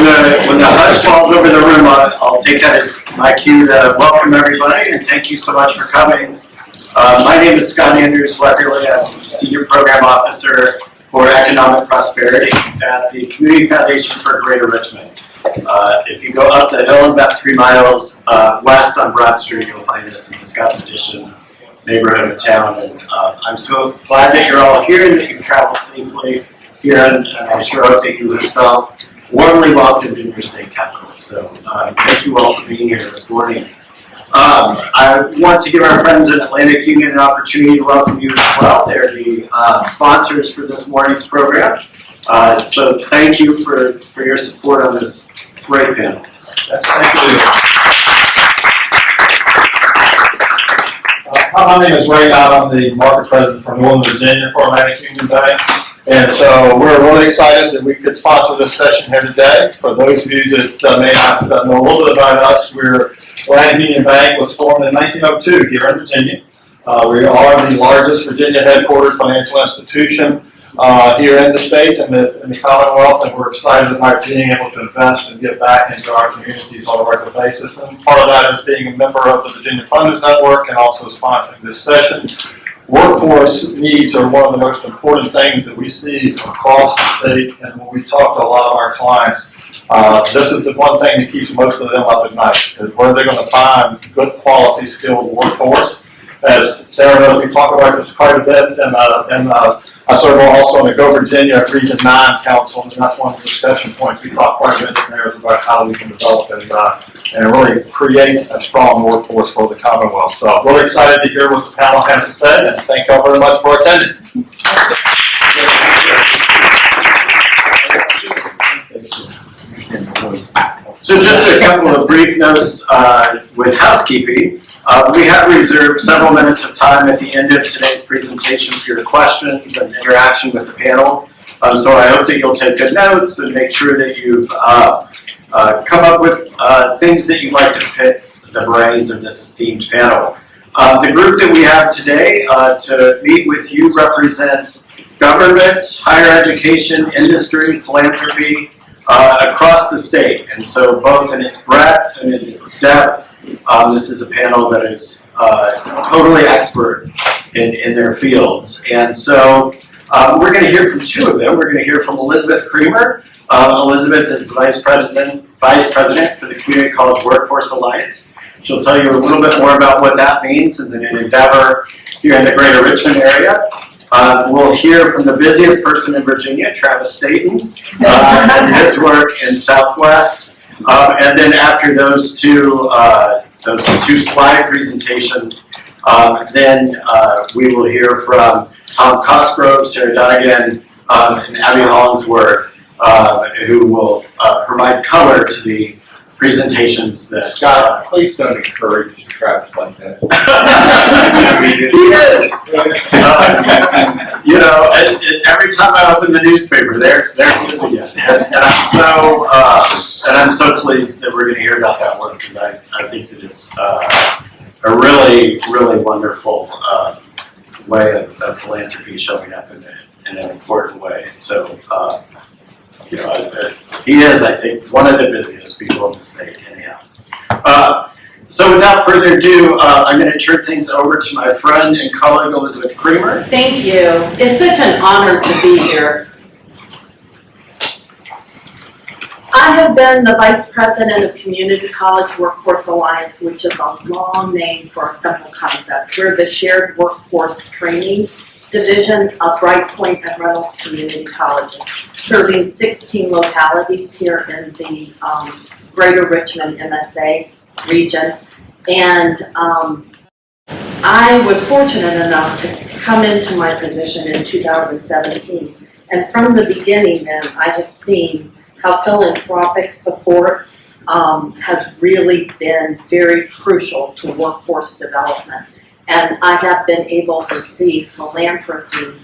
when the hush falls over the room, I'll take that as my cue to welcome everybody and thank you so much for coming. My name is Scott Andrews-Weckerly. I'm Senior Program Officer for Economic Prosperity at the Community Foundation for Greater Richmond. If you go up the hill about 3 miles west on Broad Street, you'll find us in the Scotts Addition neighborhood of town. And I'm so glad that you're all here and that you've traveled safely here, and I sure hope that you have felt warmly welcomed in your state capital. So thank you all for being here this morning. I want to give our friends at Atlantic Union an opportunity to welcome you as well. They're the sponsors for this morning's program. So thank you for your support on this great panel. Yes, thank you. My name is Ray Knott. I'm the market president for Northern Virginia for Atlantic Union Bank. And so we're really excited that we could sponsor this session here today. For those of you that may not know a little bit about us, Atlantic Union Bank was formed in 1902 here in Virginia. We are the largest Virginia headquartered financial institution here in the state and in the Commonwealth, and we're excited about being able to invest and give back into our communities on a regular basis. And part of that is being a member of the Virginia Funders Network and also sponsoring this session. Workforce needs are one of the most important things that we see across the state, and when we talk to a lot of our clients, this is the one thing that keeps most of them up at night, is where they're going to find good quality skilled workforce. As Sara knows, we talk about this quite a bit, and I serve also on the Go Virginia Region 9 Council, and that's one of the discussion points. We talk quite a bit in there about how we can develop and really create a strong workforce for the Commonwealth. So I'm really excited to hear what the panel has to say, and thank you all very much for attending. So just a couple of brief notes with housekeeping. We have reserved several minutes of time at the end of today's presentation for your questions and interaction with the panel. So I hope that you'll take good notes and make sure that you've come up with things that you'd like to pick the brains of this esteemed panel. The group that we have today to meet with you represents government, higher education, industry, philanthropy across the state. And so both in its breadth and in its depth, this is a panel that is totally expert in their fields. And so we're going to hear from two of them. We're going to hear from Elizabeth Creamer. Elizabeth is the Vice President for the Community College Workforce Alliance. She'll tell you a little bit more about what that means and an endeavor here in the Greater Richmond area. We'll hear from the busiest person in Virginia, Travis Staton, and his work in Southwest. And then after those two slide presentations, then we will hear from Tom Cosgrove, Sara Dunnigan, and Abigail Hollingsworth, who will provide color to the presentations that. Scott, please don't encourage Travis like that. He is. You know, every time I open the newspaper, there he is again. And I'm so pleased that we're going to hear about that work, because I think that it's a really, really wonderful way of philanthropy showing up in an important way. So, you know, he is, I think, one of the busiest people in the state, anyhow. So without further ado, I'm going to turn things over to my friend and colleague, Elizabeth Creamer. Thank you. It's such an honor to be here. I have been the Vice President of Community College Workforce Alliance, which is a long name for a simple concept. We're the shared workforce training division of Bright Point and Reynolds Community Colleges, serving 16 localities here in the Greater Richmond MSA region. And I was fortunate enough to come into my position in 2017. And from the beginning then, I have seen how philanthropic support has really been very crucial to workforce development. And I have been able to see philanthropy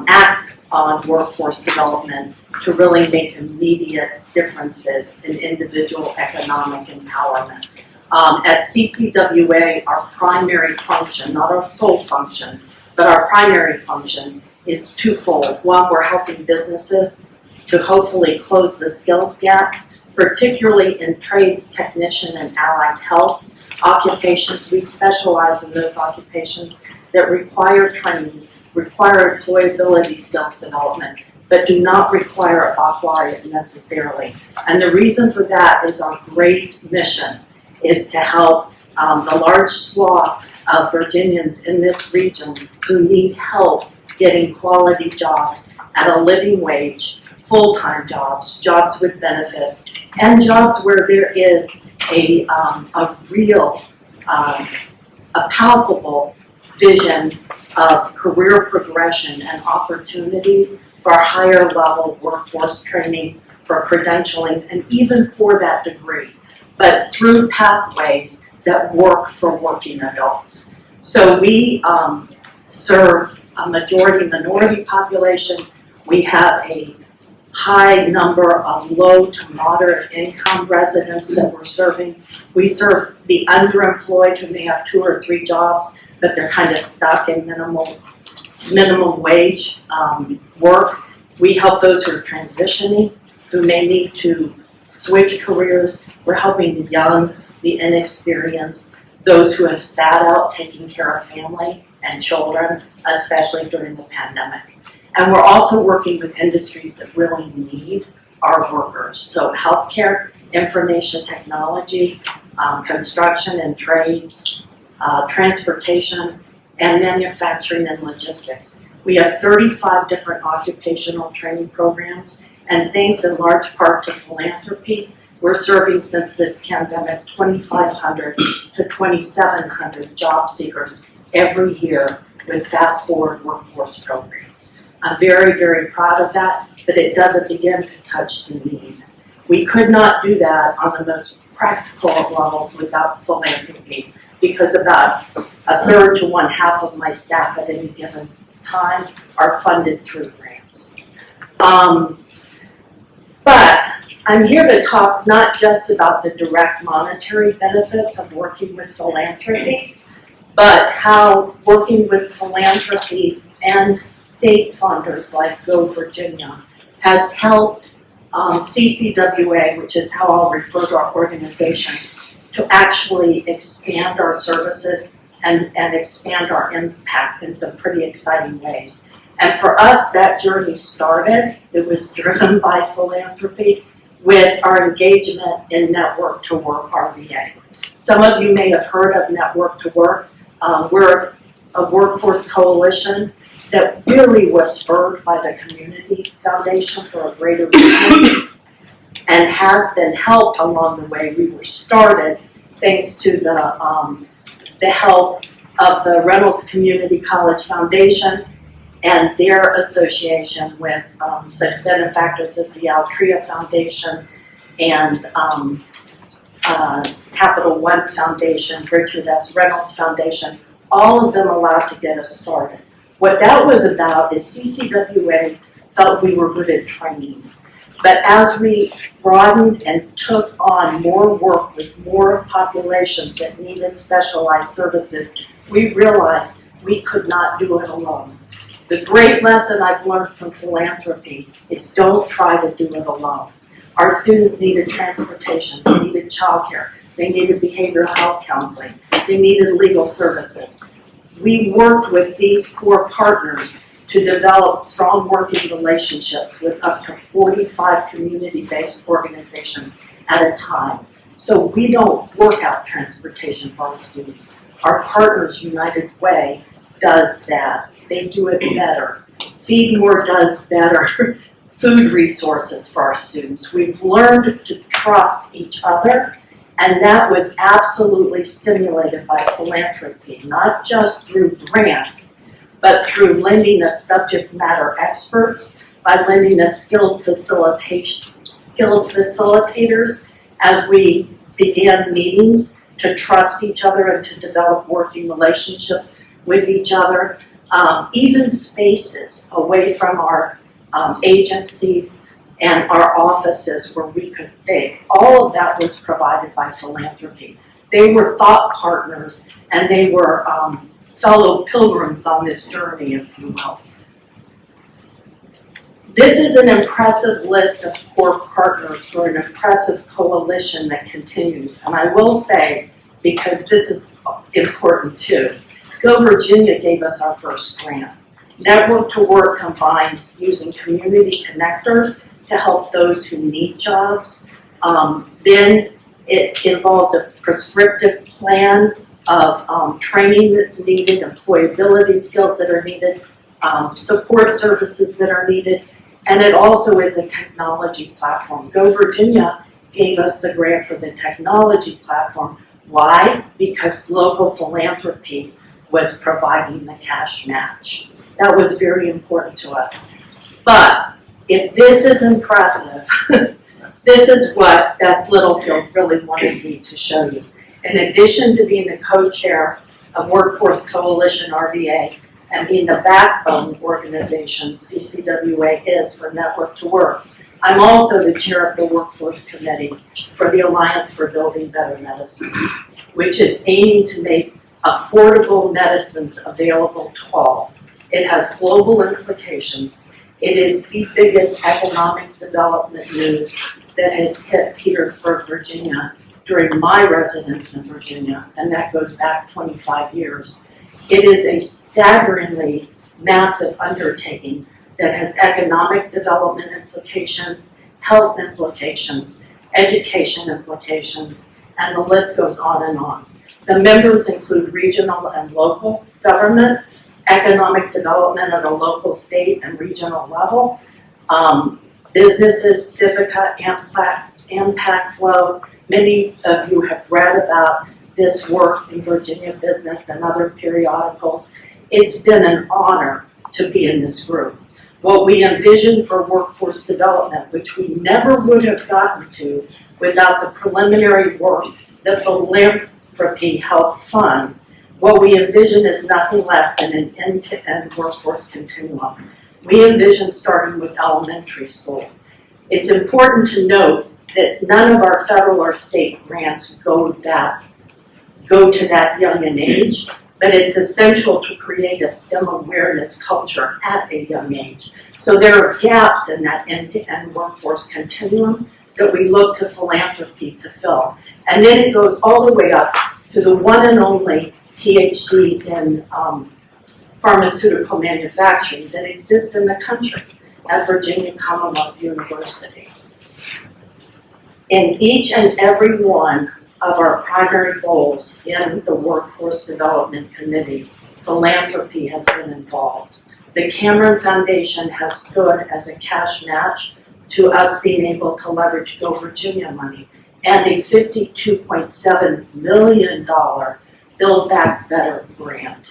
act on workforce development to really make immediate differences in individual economic empowerment. At CCWA, our primary function, not our sole function, but our primary function is twofold. One, we're helping businesses to hopefully close the skills gap particularly in trades, technician, and allied health occupations. We specialize in those occupations that require training, require employability skills development, but do not require a baccalaureate necessarily. And the reason for that is our great mission is to help the large swath of Virginians in this region who need help getting quality jobs at a living wage, full-time jobs, jobs with benefits, and jobs where there is a real, a palpable vision of career progression and opportunities for higher level workforce training, for credentialing, and even for that degree, but through pathways that work for working adults. So we serve a majority minority population. We have a high number of low to moderate income residents that we're serving. We serve the underemployed who may have 2 or 3 jobs, but they're kind of stuck in minimum wage work. We help those who are transitioning, who may need to switch careers. We're helping the young, the inexperienced, those who have sat out taking care of family and children, especially during the pandemic. And we're also working with industries that really need our workers. So healthcare, information technology, construction and trades, transportation, and manufacturing and logistics. We have 35 different occupational training programs, and thanks in large part to philanthropy, we're serving since the pandemic 2,500 to 2,700 job seekers every year with fast forward workforce programs. I'm very, very proud of that, but it doesn't begin to touch the need. We could not do that on the most practical of levels without philanthropy, because about 1/3 to 1/2 of my staff at any given time are funded through grants. But I'm here to talk not just about the direct monetary benefits of working with philanthropy, but how working with philanthropy and state funders like Go Virginia has helped CCWA, which is how I'll refer to our organization, to actually expand our services and expand our impact in some pretty exciting ways. And for us, that journey started, it was driven by philanthropy with our engagement in Network to Work RVA. Some of you may have heard of Network to Work. We're a workforce coalition that really was spurred by the Community Foundation for a Greater Richmond and has been helped along the way. We were started thanks to the help of the Reynolds Community College Foundation and their association with such benefactors as the Altria Foundation and Capital One Foundation, Richard S. Reynolds Foundation, all of them allowed to get us started. What that was about is CCWA felt we were good at training. But as we broadened and took on more work with more populations that needed specialized services, we realized we could not do it alone. The great lesson I've learned from philanthropy is don't try to do it alone. Our students needed transportation, they needed childcare, they needed behavioral health counseling, they needed legal services. We worked with these core partners to develop strong working relationships with up to 45 community-based organizations at a time. So we don't work out transportation for our students. Our partners, United Way, does that. They do it better. Feed More does better food resources for our students. We've learned to trust each other, and that was absolutely stimulated by philanthropy, not just through grants, but through lending us subject matter experts, by lending us skilled facilitators as we began meetings to trust each other and to develop working relationships with each other. Even spaces away from our agencies and our offices where we could think. All of that was provided by philanthropy. They were thought partners and they were fellow pilgrims on this journey, if you will. This is an impressive list of core partners for an impressive coalition that continues. And I will say, because this is important too, Go Virginia gave us our first grant. Network to Work combines using community connectors to help those who need jobs. Then it involves a prescriptive plan of training that's needed, employability skills that are needed, support services that are needed, and it also is a technology platform. Go Virginia gave us the grant for the technology platform. Why? Because local philanthropy was providing the cash match. That was very important to us. But if this is impressive, this is what Bess Littlefield really wanted me to show you. In addition to being the co-chair of Workforce Coalition RVA and being the backbone organization CCWA is for Network to Work, I'm also the chair of the Workforce Committee for the Alliance for Building Better Medicines, which is aiming to make affordable medicines available to all. It has global implications. It is the biggest economic development news that has hit Petersburg, Virginia during my residence in Virginia, and that goes back 25 years. It is a staggeringly massive undertaking that has economic development implications, health implications, education implications, and the list goes on and on. The members include regional and local government, economic development at a local, state, and regional level, businesses, Civica, Impact Flow. Many of you have read about this work in Virginia Business and other periodicals. It's been an honor to be in this group. What we envisioned for workforce development, which we never would have gotten to without the preliminary work that philanthropy helped fund, what we envision is nothing less than an end-to-end workforce continuum. We envision starting with elementary school. It's important to note that none of our federal or state grants go to that young an age, but it's essential to create a STEM awareness culture at a young age. So there are gaps in that end-to-end workforce continuum that we look to philanthropy to fill. And then it goes all the way up to the one and only PhD in pharmaceutical manufacturing that exists in the country at Virginia Commonwealth University. In each and every one of our primary goals in the Workforce Development Committee, philanthropy has been involved. The Cameron Foundation has stood as a cash match to us being able to leverage Go Virginia money and a $52.7 million Build Back Better grant,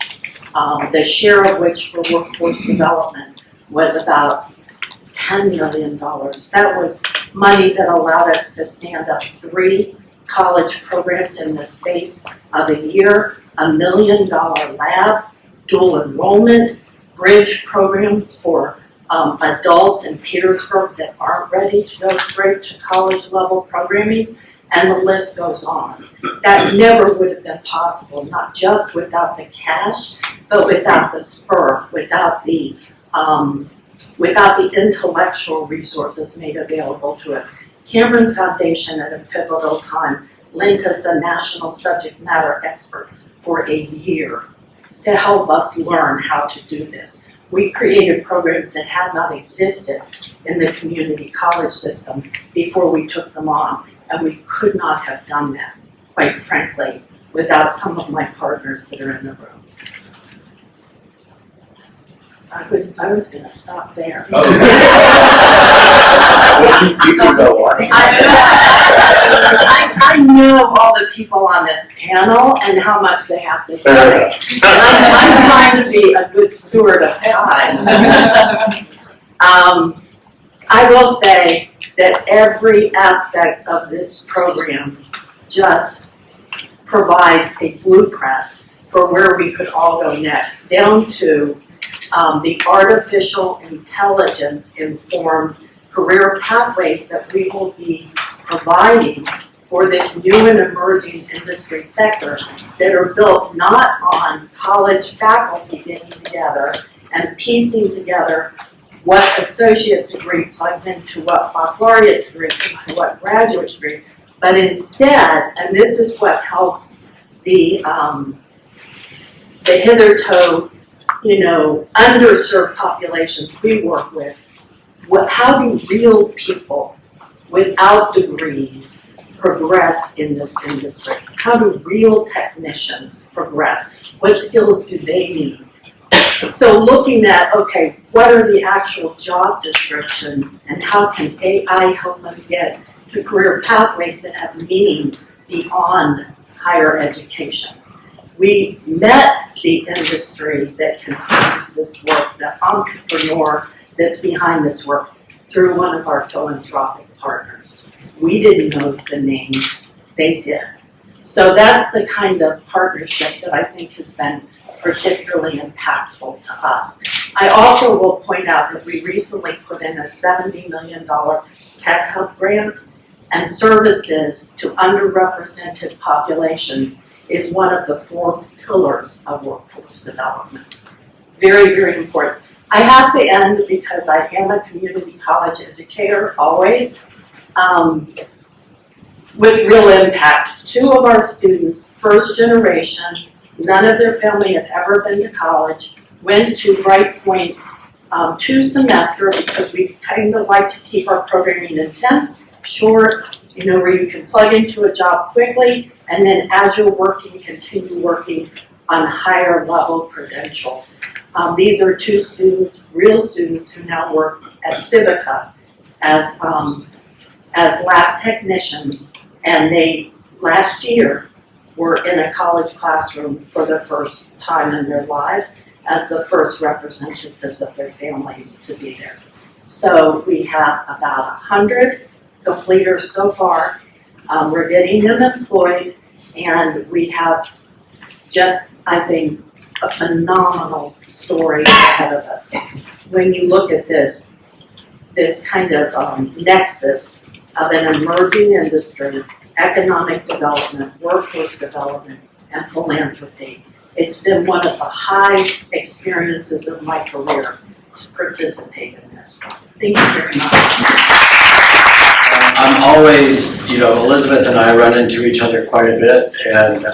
the share of which for workforce development was about $10 million. That was money that allowed us to stand up 3 college programs in the space of a year, $1 million lab, dual enrollment, bridge programs for adults in Petersburg that aren't ready to go straight to college level programming, and the list goes on. That never would have been possible, not just without the cash, but without the spur, without the intellectual resources made available to us. Cameron Foundation at a pivotal time lent us a national subject matter expert for a year to help us learn how to do this. We created programs that had not existed in the community college system before we took them on, and we could not have done that, quite frankly, without some of my partners that are in the room. I was gonna stop there. You can go on. I know all the people on this panel and how much they have to say. I'm trying to be a good steward of time. I will say that every aspect of this program just provides a blueprint for where we could all go next, down to the artificial intelligence informed career pathways that we will be providing for this new and emerging industry sector that are built not on college faculty getting together and piecing together what associate degree plugs into what baccalaureate degree, into what graduate degree, but instead, and this is what helps the hitherto, underserved populations we work with, how do real people without degrees progress in this industry? How do real technicians progress? What skills do they need? So looking at, okay, what are the actual job descriptions and how can AI help us get to career pathways that have meaning beyond higher education? We met the industry that continues this work, the entrepreneur that's behind this work, through one of our philanthropic partners. We didn't know the names, they did. So that's the kind of partnership that I think has been particularly impactful to us. I also will point out that we recently put in a $70 million Tech Hub grant, and services to underrepresented populations is one of the 4 pillars of workforce development. Very, very important. I have to end because I am a community college educator always, with real impact. 2 of our students, first generation, none of their family had ever been to college, went to Bright Point's 2 semester because we kind of like to keep our programming intense, short, where you can plug into a job quickly, and then as you're working, continue working on higher level credentials. These are 2 students, real students, who now work at Civica as lab technicians, and they, last year, were in a college classroom for the first time in their lives as the first representatives of their families to be there. So we have about 100 completers so far. We're getting them employed, and we have just, I think, a phenomenal story ahead of us. When you look at this kind of nexus of an emerging industry, economic development, workforce development, and philanthropy, it's been one of the high experiences of my career to participate in this. Thank you very much. I'm always, Elizabeth and I run into each other quite a bit, and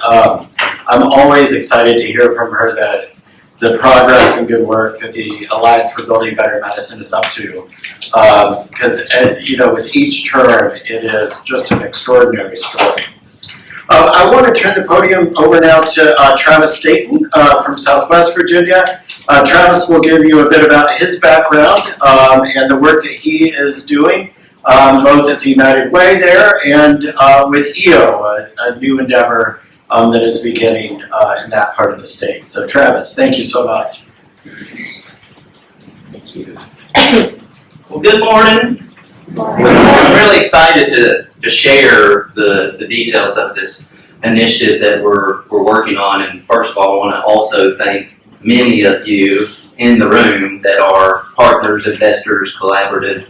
I'm always excited to hear from her that the progress and good work that the Alliance for Building Better Medicine is up to. Because, with each term, it is just an extraordinary story. I want to turn the podium over now to Travis Staton from Southwest Virginia. Travis will give you a bit about his background and the work that he is doing, both at the United Way there and with EO, a new endeavor that is beginning in that part of the state. So Travis, thank you so much. Thank you. Well, good morning. I'm really excited to share the details of this initiative that we're working on. And first of all, I want to also thank many of you in the room that are partners, investors, collaborative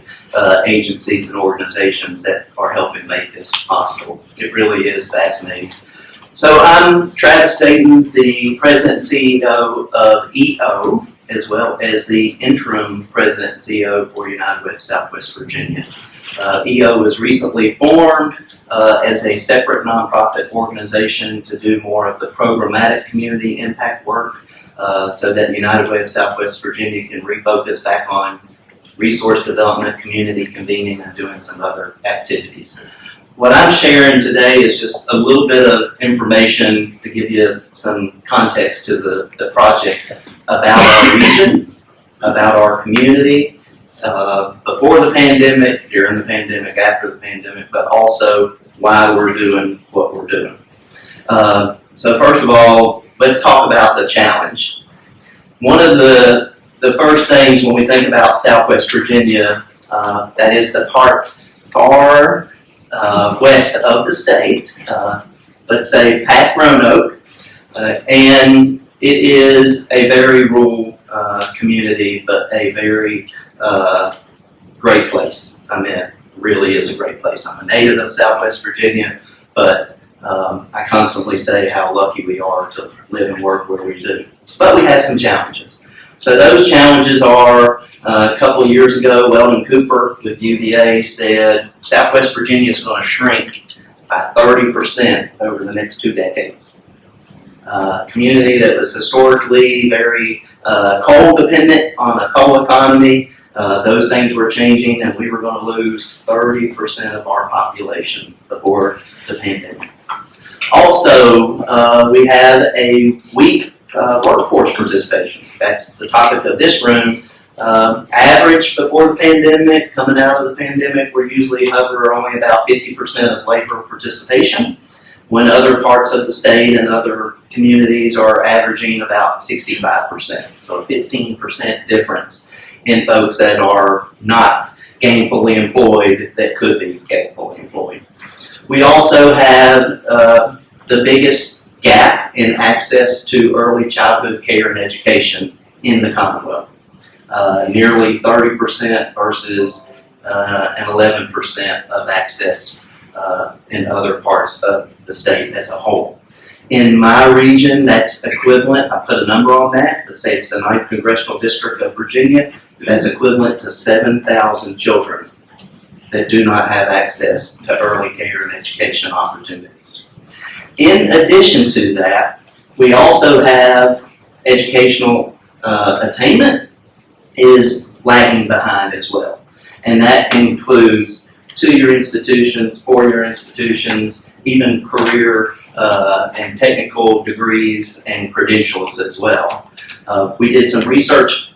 agencies and organizations that are helping make this possible. It really is fascinating. So I'm Travis Staton, the President and CEO of EO, as well as the interim President and CEO for United Way of Southwest Virginia. EO was recently formed as a separate nonprofit organization to do more of the programmatic community impact work so that United Way of Southwest Virginia can refocus back on resource development, community convening, and doing some other activities. What I'm sharing today is just a little bit of information to give you some context to the project about our region, about our community, before the pandemic, during the pandemic, after the pandemic, but also why we're doing what we're doing. So first of all, let's talk about the challenge. One of the first things when we think about Southwest Virginia, that is the part far west of the state, let's say past Roanoke, and it is a very rural community, but a very great place. I mean, it really is a great place. I'm a native of Southwest Virginia, but I constantly say how lucky we are to live and work where we do. But we have some challenges. So those challenges are, a couple of years ago, Weldon Cooper with UVA said Southwest Virginia is going to shrink by 30% over the next 2 decades. Community that was historically very coal dependent on the coal economy, those things were changing, and we were going to lose 30% of our population before the pandemic. Also, we have a weak workforce participation. That's the topic of this room. Average before the pandemic, coming out of the pandemic, we're usually hover only about 50% of labor participation, when other parts of the state and other communities are averaging about 65%. So a 15% difference in folks that are not gainfully employed that could be gainfully employed. We also have the biggest gap in access to early childhood care and education in the Commonwealth. Nearly 30% versus an 11% of access in other parts of the state as a whole. In my region, that's equivalent, I put a number on that, let's say it's the 9th Congressional District of Virginia, that's equivalent to 7,000 children that do not have access to early care and education opportunities. In addition to that, we also have educational attainment is lagging behind as well. And that includes 2-year institutions, 4-year institutions, even career and technical degrees and credentials as well. We did some research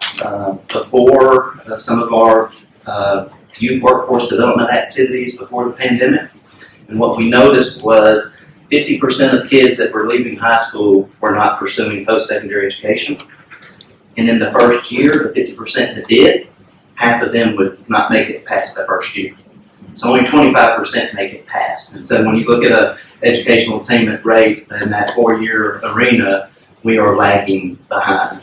before some of our youth workforce development activities before the pandemic. And what we noticed was 50% of kids that were leaving high school were not pursuing post-secondary education. And in the first year, the 50% that did, half of them would not make it past the first year. So only 25% make it past. And so when you look at an educational attainment rate in that 4-year arena, we are lagging behind.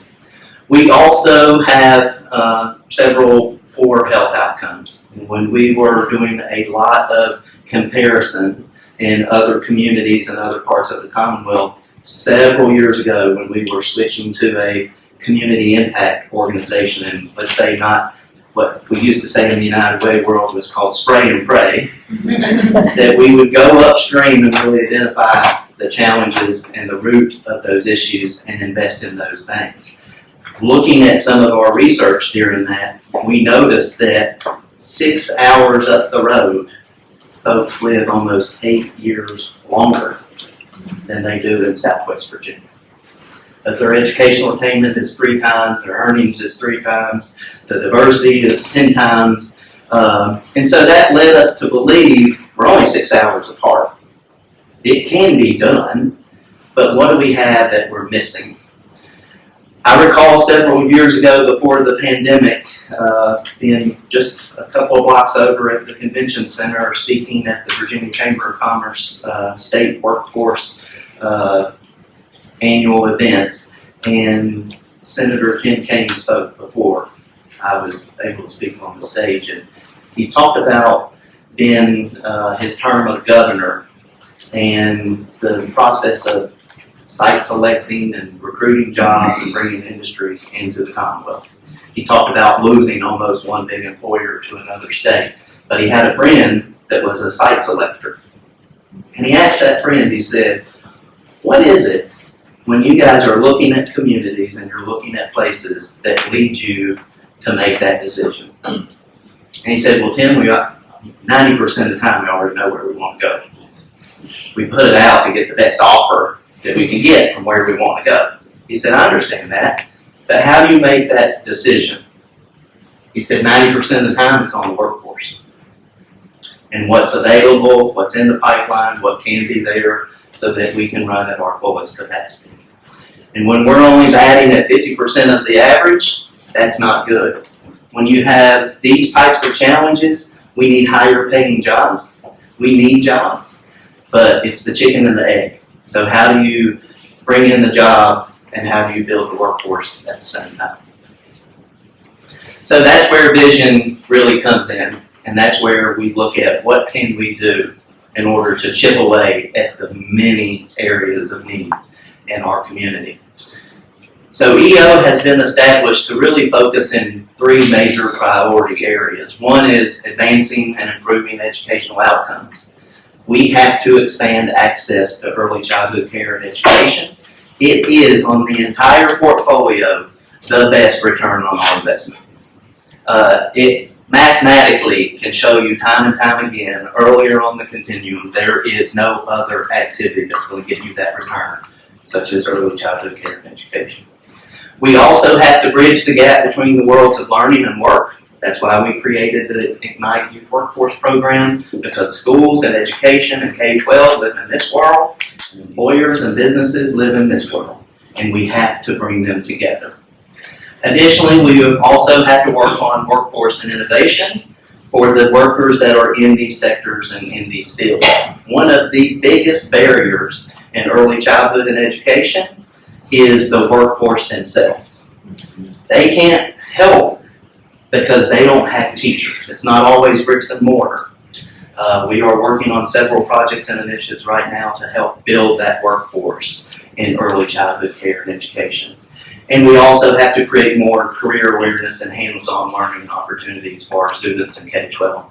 We also have several poor health outcomes. When we were doing a lot of comparison in other communities and other parts of the Commonwealth, several years ago when we were switching to a community impact organization, and let's say not what we used to say in the United Way world was called spray and pray, that we would go upstream and really identify the challenges and the root of those issues and invest in those things. Looking at some of our research during that, we noticed that 6 hours up the road, folks live almost 8 years longer than they do in Southwest Virginia. But their educational attainment is 3 times, their earnings is 3 times, the diversity is 10 times. And so that led us to believe we're only 6 hours apart. It can be done, but what do we have that we're missing? I recall several years ago before the pandemic, being just a couple of blocks over at the convention center, speaking at the Virginia Chamber of Commerce State Workforce annual event, and Senator Ken Kane spoke before I was able to speak on the stage, and he talked about being his term of governor and the process of site selecting and recruiting jobs and bringing industries into the Commonwealth. He talked about losing almost one big employer to another state, but he had a friend that was a site selector. And he asked that friend, he said, what is it when you guys are looking at communities and you're looking at places that lead you to make that decision? And he said, well, Tim, 90% of the time we already know where we want to go. We put it out to get the best offer that we can get from where we want to go. He said, I understand that, but how do you make that decision? He said, 90% of the time it's on the workforce. And what's available, what's in the pipeline, what can be there, so that we can run at our fullest capacity. And when we're only batting at 50% of the average, that's not good. When you have these types of challenges, we need higher paying jobs. We need jobs, but it's the chicken and the egg. So how do you bring in the jobs and how do you build the workforce at the same time? So that's where vision really comes in, and that's where we look at what can we do in order to chip away at the many areas of need in our community. So EO has been established to really focus in three major priority areas. One is advancing and improving educational outcomes. We have to expand access to early childhood care and education. It is, on the entire portfolio, the best return on our investment. It mathematically can show you time and time again, earlier on the continuum, there is no other activity that's going to give you that return, such as early childhood care and education. We also have to bridge the gap between the worlds of learning and work. That's why we created the Ignite Youth Workforce Program, because schools and education and K-12 live in this world, and employers and businesses live in this world, and we have to bring them together. Additionally, we also have to work on workforce and innovation for the workers that are in these sectors and in these fields. One of the biggest barriers in early childhood and education is the workforce themselves. They can't help because they don't have teachers. It's not always bricks and mortar. We are working on several projects and initiatives right now to help build that workforce in early childhood care and education. And we also have to create more career awareness and hands-on learning opportunities for our students in K-12.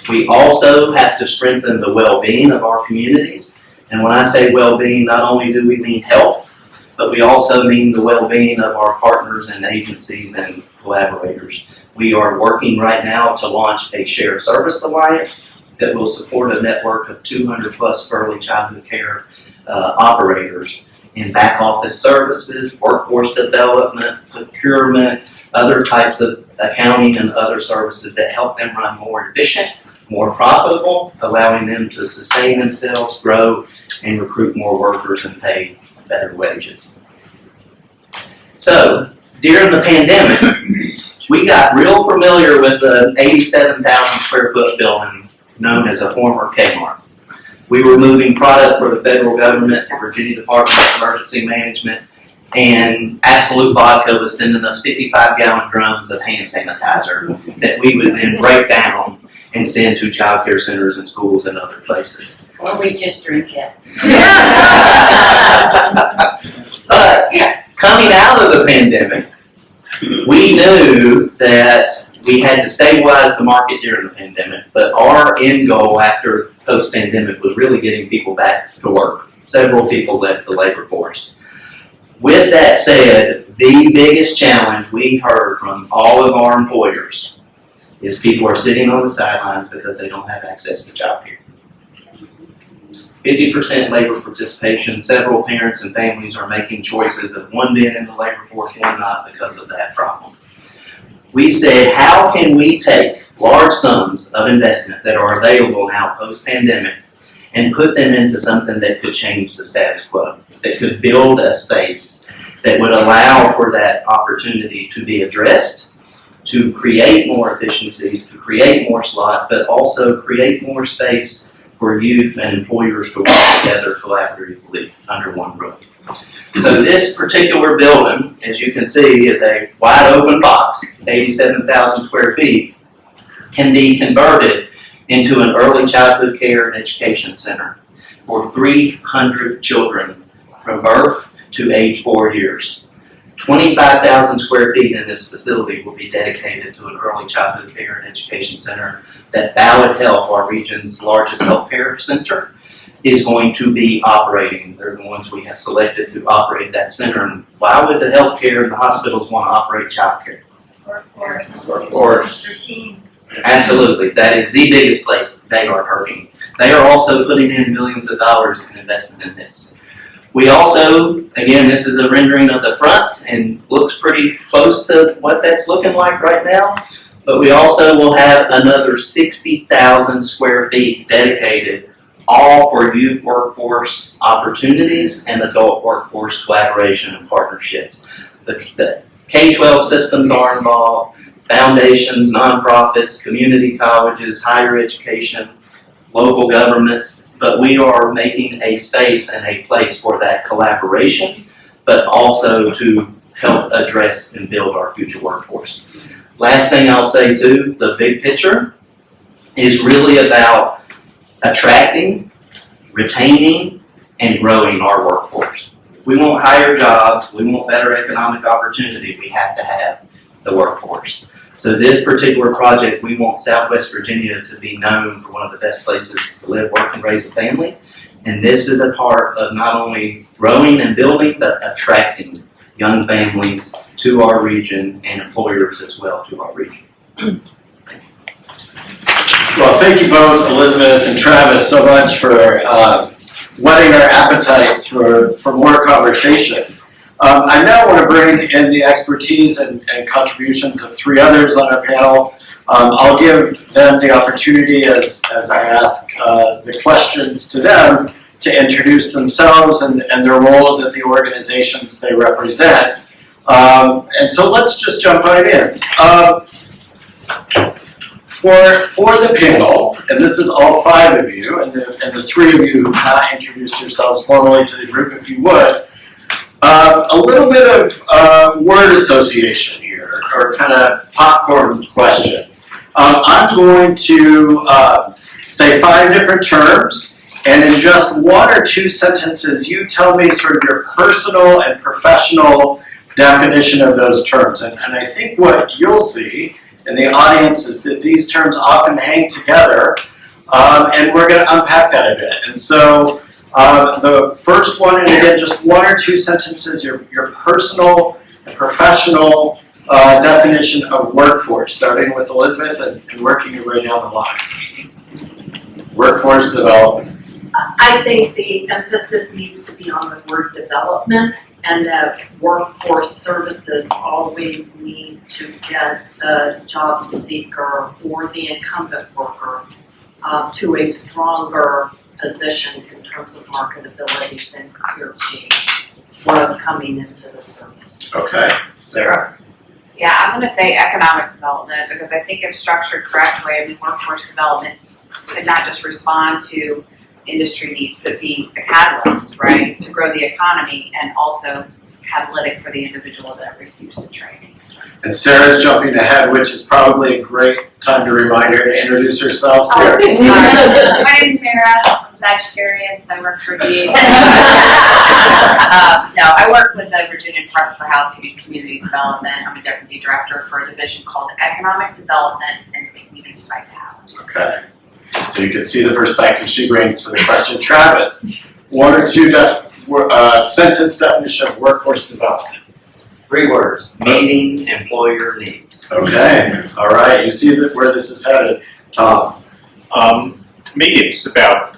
We also have to strengthen the well-being of our communities. And when I say well-being, not only do we mean health, but we also mean the well-being of our partners and agencies and collaborators. We are working right now to launch a shared service alliance that will support a network of 200 plus early childhood care operators in back office services, workforce development, procurement, other types of accounting and other services that help them run more efficient, more profitable, allowing them to sustain themselves, grow, and recruit more workers and pay better wages. So, during the pandemic, we got real familiar with the 87,000 square foot building known as a former Kmart. We were moving product for the federal government, the Virginia Department of Emergency Management, and Absolute Vodka was sending us 55-gallon drums of hand sanitizer that we would then break down and send to child care centers and schools and other places. Or we just drink it. But coming out of the pandemic, we knew that we had to stabilize the market during the pandemic, but our end goal after post-pandemic was really getting people back to work. Several people left the labor force. With that said, the biggest challenge we heard from all of our employers is people are sitting on the sidelines because they don't have access to child care. 50% labor participation, several parents and families are making choices of one being in the labor force, one not because of that problem. We said, how can we take large sums of investment that are available now post-pandemic and put them into something that could change the status quo, that could build a space that would allow for that opportunity to be addressed, to create more efficiencies, to create more slots, but also create more space for youth and employers to work together collaboratively under one roof. So this particular building, as you can see, is a wide open box, 87,000 square feet, can be converted into an early childhood care and education center for 300 children from birth to age 4 years. 25,000 square feet in this facility will be dedicated to an early childhood care and education center that Ballard Health, our region's largest healthcare center, is going to be operating. They're the ones we have selected to operate that center. And why would the healthcare and the hospitals want to operate child care? Workforce. Their team. Absolutely. That is the biggest place they are hurting. They are also putting in millions of dollars in investment in this. We also, again, this is a rendering of the front and looks pretty close to what that's looking like right now. But we also will have another 60,000 square feet dedicated all for youth workforce opportunities and adult workforce collaboration and partnerships. The K-12 systems are involved, foundations, nonprofits, community colleges, higher education, local governments, but we are making a space and a place for that collaboration, but also to help address and build our future workforce. Last thing I'll say too, the big picture is really about attracting, retaining, and growing our workforce. we want higher jobs, we want better economic opportunity, we have to have the workforce. So this particular project, we want Southwest Virginia to be known for one of the best places to live, work, and raise a family. And this is a part of not only growing and building, but attracting young families to our region and employers as well to our region. Well, thank you both, Elizabeth and Travis, so much for whetting our appetites for more conversation. I now want to bring in the expertise and contributions of three others on our panel. I'll give them the opportunity as I ask the questions to them to introduce themselves and their roles at the organizations they represent. And so let's just jump right in. For the panel, and this is all five of you, and the three of you who have not introduced yourselves formally to the group, if you would, a little bit of word association here, or kind of popcorn question. I'm going to say 5 different terms, and in just 1 or 2 sentences, you tell me sort of your personal and professional definition of those terms. And I think what you'll see in the audience is that these terms often hang together, and we're going to unpack that a bit. And so the first one, and again, just 1 or 2 sentences, your personal and professional definition of workforce, starting with Elizabeth and working your way down the line. Workforce development. I think the emphasis needs to be on the word development, and that workforce services always need to get the job seeker or the incumbent worker to a stronger position in terms of marketability than he or she was coming into the service. Okay, Sara. Yeah, I'm gonna say economic development, because I think if structured correctly, I mean, workforce development could not just respond to industry needs, but be a catalyst, right, to grow the economy and also catalytic for the individual that receives the training. And Sarah's jumping ahead, which is probably a great time to remind her to introduce herself. Sarah. My name's Sara, I'm Sagittarius, I work for DH. No, I work with the Virginia Department for Housing and Community Development. I'm a deputy director for a division called Economic Development and Community Vitality. Okay. So you can see the perspective she brings to the question. Travis, 1 or 2 sentence definition of workforce development. 3 words: meeting employer needs. Okay, all right. You see where this is headed, Tom. To me, it's about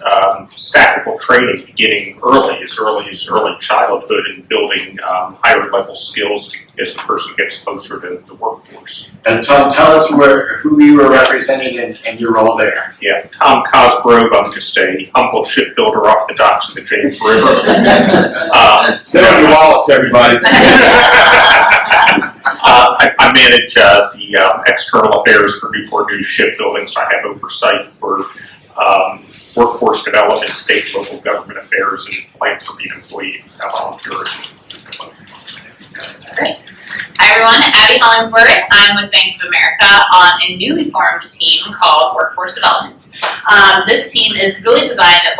stackable training beginning early as early childhood and building higher level skills as the person gets closer to the workforce. And Tom, tell us who you were representing and your role there. Yeah, Tom Cosgrove, I'm just a humble shipbuilder off the docks of the James River. Sit on your wallets, everybody. I manage the external affairs for Newport Shipbuilding, so I have oversight for workforce development, state and local government affairs, and philanthropy and employee volunteerism. Great. Hi everyone, Abby Hollingsworth. I'm with Bank of America on a newly formed team called Workforce Development. This team is really designed at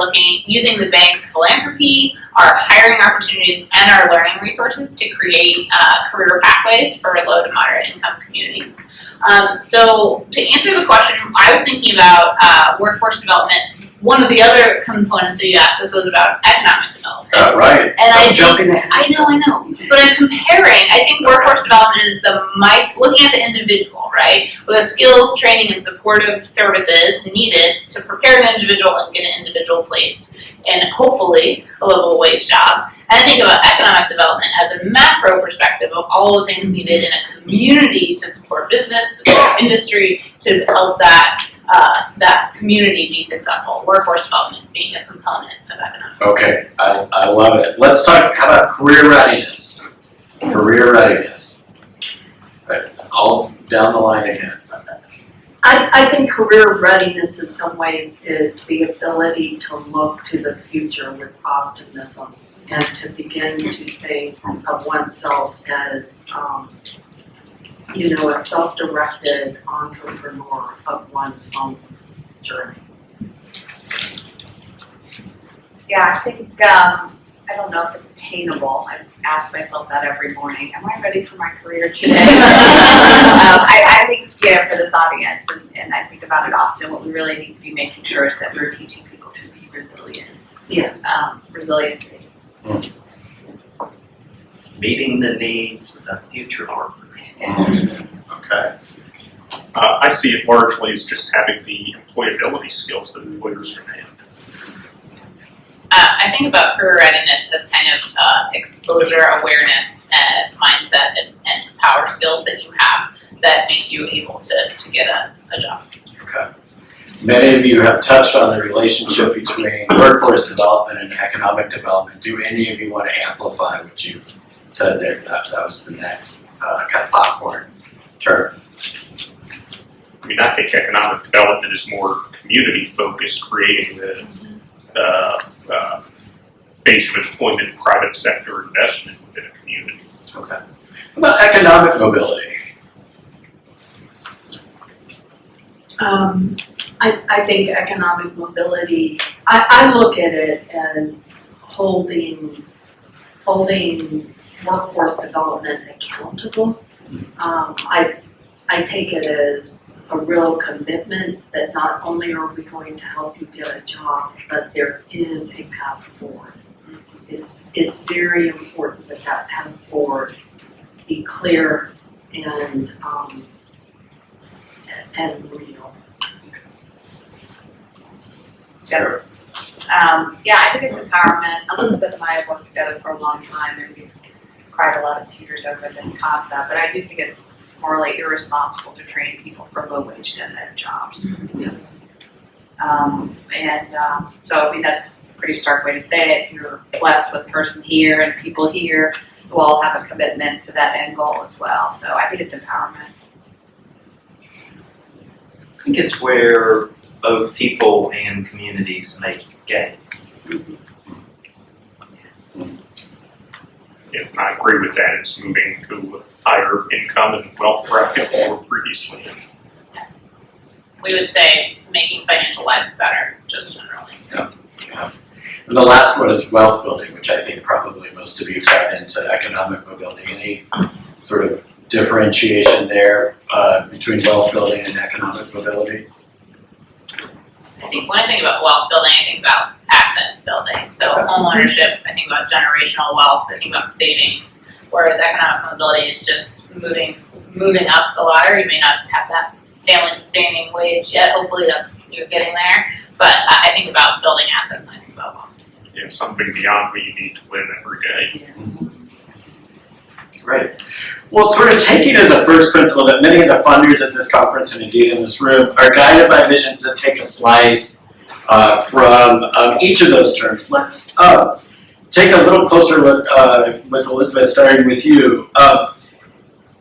using the bank's philanthropy, our hiring opportunities, and our learning resources to create career pathways for low to moderate income communities. So to answer the question, I was thinking about workforce development. One of the other components that you asked us was about economic development. Right. And Jumping ahead. I know. But I'm comparing, I think workforce development is looking at the individual, right? With the skills, training, and supportive services needed to prepare an individual and get an individual placed in hopefully a livable wage job. And I think about economic development as a macro perspective of all the things needed in a community to support business, to support industry, to help that community be successful. Workforce development being a component of economic. Okay, I love it. Let's talk, how about career readiness? Career readiness. Right, all down the line again. I think career readiness in some ways is the ability to look to the future with optimism and to begin to think of oneself as, a self-directed entrepreneur of one's own journey. Yeah, I think I don't know if it's attainable. I ask myself that every morning. Am I ready for my career today? I think, for this audience, and I think about it often, what we really need to be making sure is that we're teaching people to be resilient. Yes. Resiliency. Meeting the needs of future workers. Okay. I see it largely as just having the employability skills that employers demand. I think about career readiness as kind of exposure, awareness, and mindset and power skills that you have that make you able to get a job. Okay. Many of you have touched on the relationship between workforce development and economic development. Do any of you want to amplify what you said there? That was the next kind of popcorn term. I mean, I think economic development is more community focused, creating the base of employment and private sector investment within a community. Okay. What about economic mobility? I think economic mobility, I look at it as holding workforce development accountable. I take it as a real commitment that not only are we going to help you get a job, but there is a path forward. It's very important that that path forward be clear and real. Yes. I think it's empowerment. Elizabeth and I have worked together for a long time, and we've cried a lot of tears over this concept, but I do think it's morally irresponsible to train people for low-wage dead-end jobs. So I mean, that's a pretty stark way to say it. You're blessed with a person here and people here who all have a commitment to that end goal as well. So I think it's empowerment. I think it's where both people and communities make gains. Yeah, I agree with that. It's moving to a higher income and wealth bracket than we were previously in. We would say making financial lives better, just generally. And the last one is wealth building, which I think probably most of you tied into economic mobility. Any sort of differentiation there between wealth building and economic mobility? I think when I think about wealth building, I think about asset building. So home ownership, I think about generational wealth, I think about savings. Whereas economic mobility is just moving up the ladder. You may not have that family sustaining wage yet. Hopefully you're getting there. But I think about building assets when I think about wealth. Yeah, something beyond what you need to live every day. Right. Well, sort of taking as a first principle that many of the funders at this conference and indeed in this room are guided by visions that take a slice from each of those terms. Let's take a little closer look with Elizabeth, starting with you.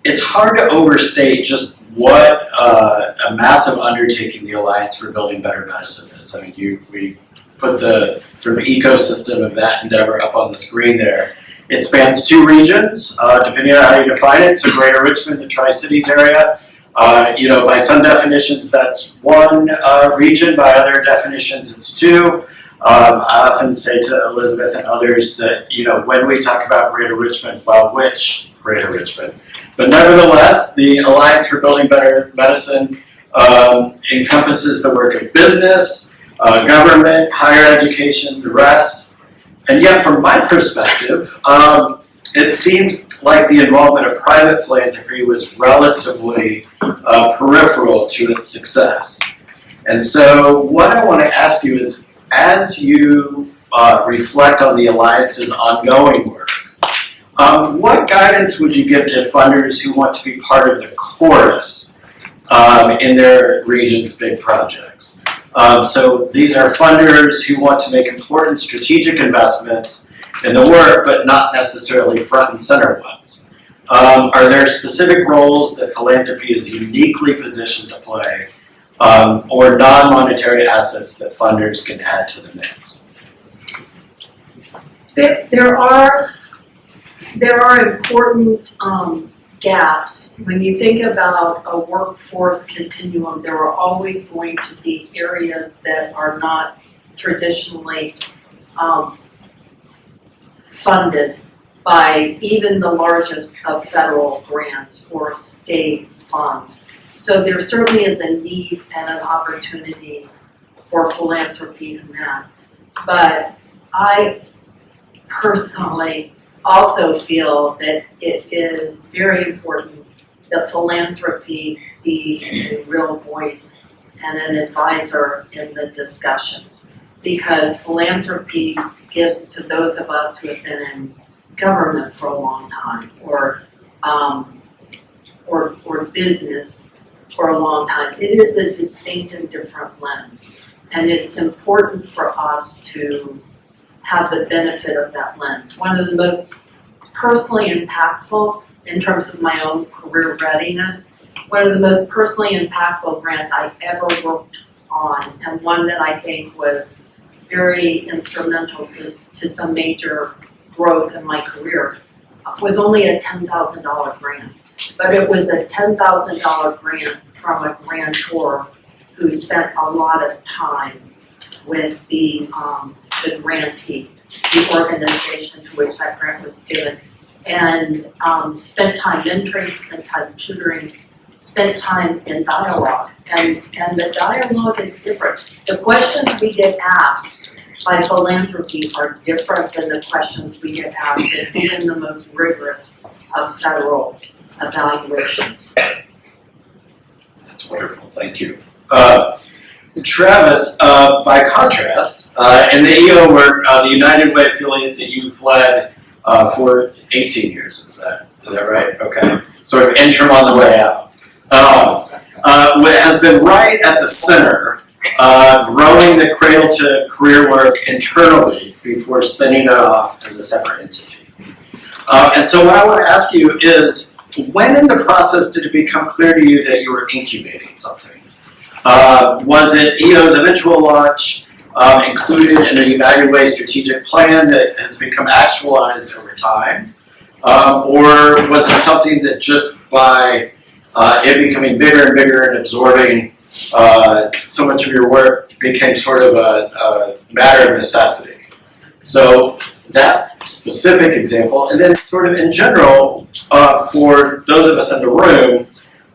It's hard to overstate just what a massive undertaking the Alliance for Building Better Medicine is. I mean, we put the sort of ecosystem of that endeavor up on the screen there. It spans 2 regions, depending on how you define it. So Greater Richmond, the Tri-Cities area. By some definitions, that's 1 region. By other definitions, it's 2. I often say to Elizabeth and others that, when we talk about Greater Richmond, well, which Greater Richmond? But nevertheless, the Alliance for Building Better Medicine encompasses the work of business, government, higher education, the rest. And yet, from my perspective, it seems like the involvement of private philanthropy was relatively peripheral to its success. And so what I want to ask you is, as you reflect on the Alliance's ongoing work, what guidance would you give to funders who want to be part of the chorus in their region's big projects? So these are funders who want to make important strategic investments in the work, but not necessarily front and center ones. Are there specific roles that philanthropy is uniquely positioned to play, or non-monetary assets that funders can add to the mix? There are important gaps. When you think about a workforce continuum, there are always going to be areas that are not traditionally funded by even the largest of federal grants or state funds. So there certainly is a need and an opportunity for philanthropy in that. But I personally also feel that it is very important that philanthropy be a real voice and an advisor in the discussions. Because philanthropy gives to those of us who have been in government for a long time, or business for a long time. It is a distinct and different lens. And it's important for us to have the benefit of that lens. One of the most personally impactful, in terms of my own career readiness, one of the most personally impactful grants I ever worked on, and one that I think was very instrumental to some major growth in my career, was only a $10,000 grant. But it was a $10,000 grant from a grantor who spent a lot of time with the grantee, the organization to which that grant was given, and spent time mentoring, spent time tutoring, spent time in dialogue. And the dialogue is different. The questions we get asked by philanthropy are different than the questions we get asked in even the most rigorous of federal evaluations. That's wonderful, thank you. Travis, by contrast, in the EO work, the United Way affiliate that you've led for 18 years, is that right? Okay, sort of interim on the way out. Has been right at the center, growing the cradle to career work internally before spinning it off as a separate entity. And so what I want to ask you is, when in the process did it become clear to you that you were incubating something? Was it EO's eventual launch, included in a United Way strategic plan that has become actualized over time? Or was it something that just by it becoming bigger and bigger and absorbing so much of your work became sort of a matter of necessity? So that specific example, and then sort of in general, for those of us in the room,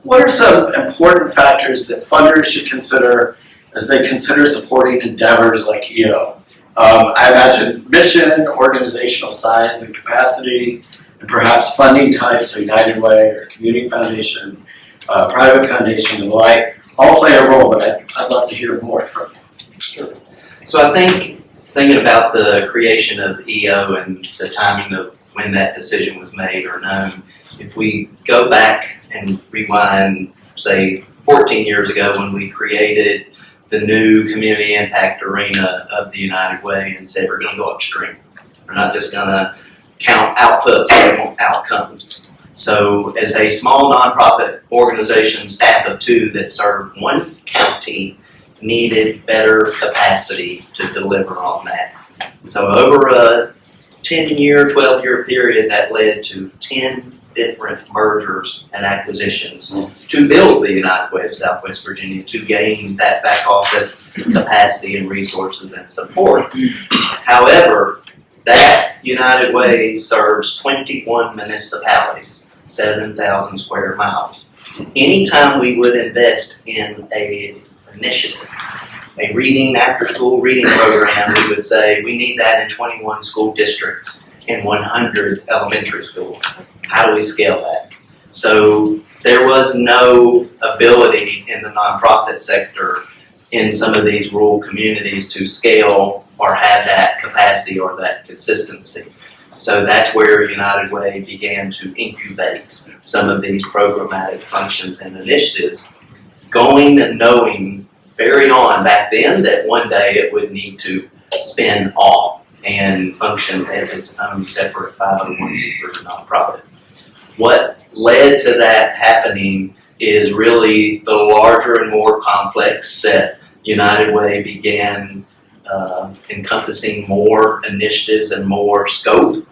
what are some important factors that funders should consider as they consider supporting endeavors like EO? I imagine mission, organizational size and capacity, and perhaps funding types, so United Way or Community Foundation, private foundation and the like, all play a role, but I'd love to hear more from you. Sure. So I think, thinking about the creation of EO and the timing of when that decision was made or known, if we go back and rewind, say, 14 years ago when we created the new community impact arena of the United Way and said we're going to go upstream. We're not just going to count outputs, we want outcomes. So as a small nonprofit organization, staff of 2 that served 1 county, needed better capacity to deliver on that. So over a 10-year, 12-year period, that led to 10 different mergers and acquisitions to build the United Way of Southwest Virginia, to gain that back office capacity and resources and support. However, that United Way serves 21 municipalities, 7,000 square miles. Anytime we would invest in an initiative, a reading, after-school reading program, we would say we need that in 21 school districts and 100 elementary schools. How do we scale that? So there was no ability in the nonprofit sector in some of these rural communities to scale or have that capacity or that consistency. So that's where United Way began to incubate some of these programmatic functions and initiatives, going and knowing very on back then that one day it would need to spin off and function as its own separate 501c3 nonprofit. What led to that happening is really the larger and more complex that United Way began encompassing more initiatives and more scope,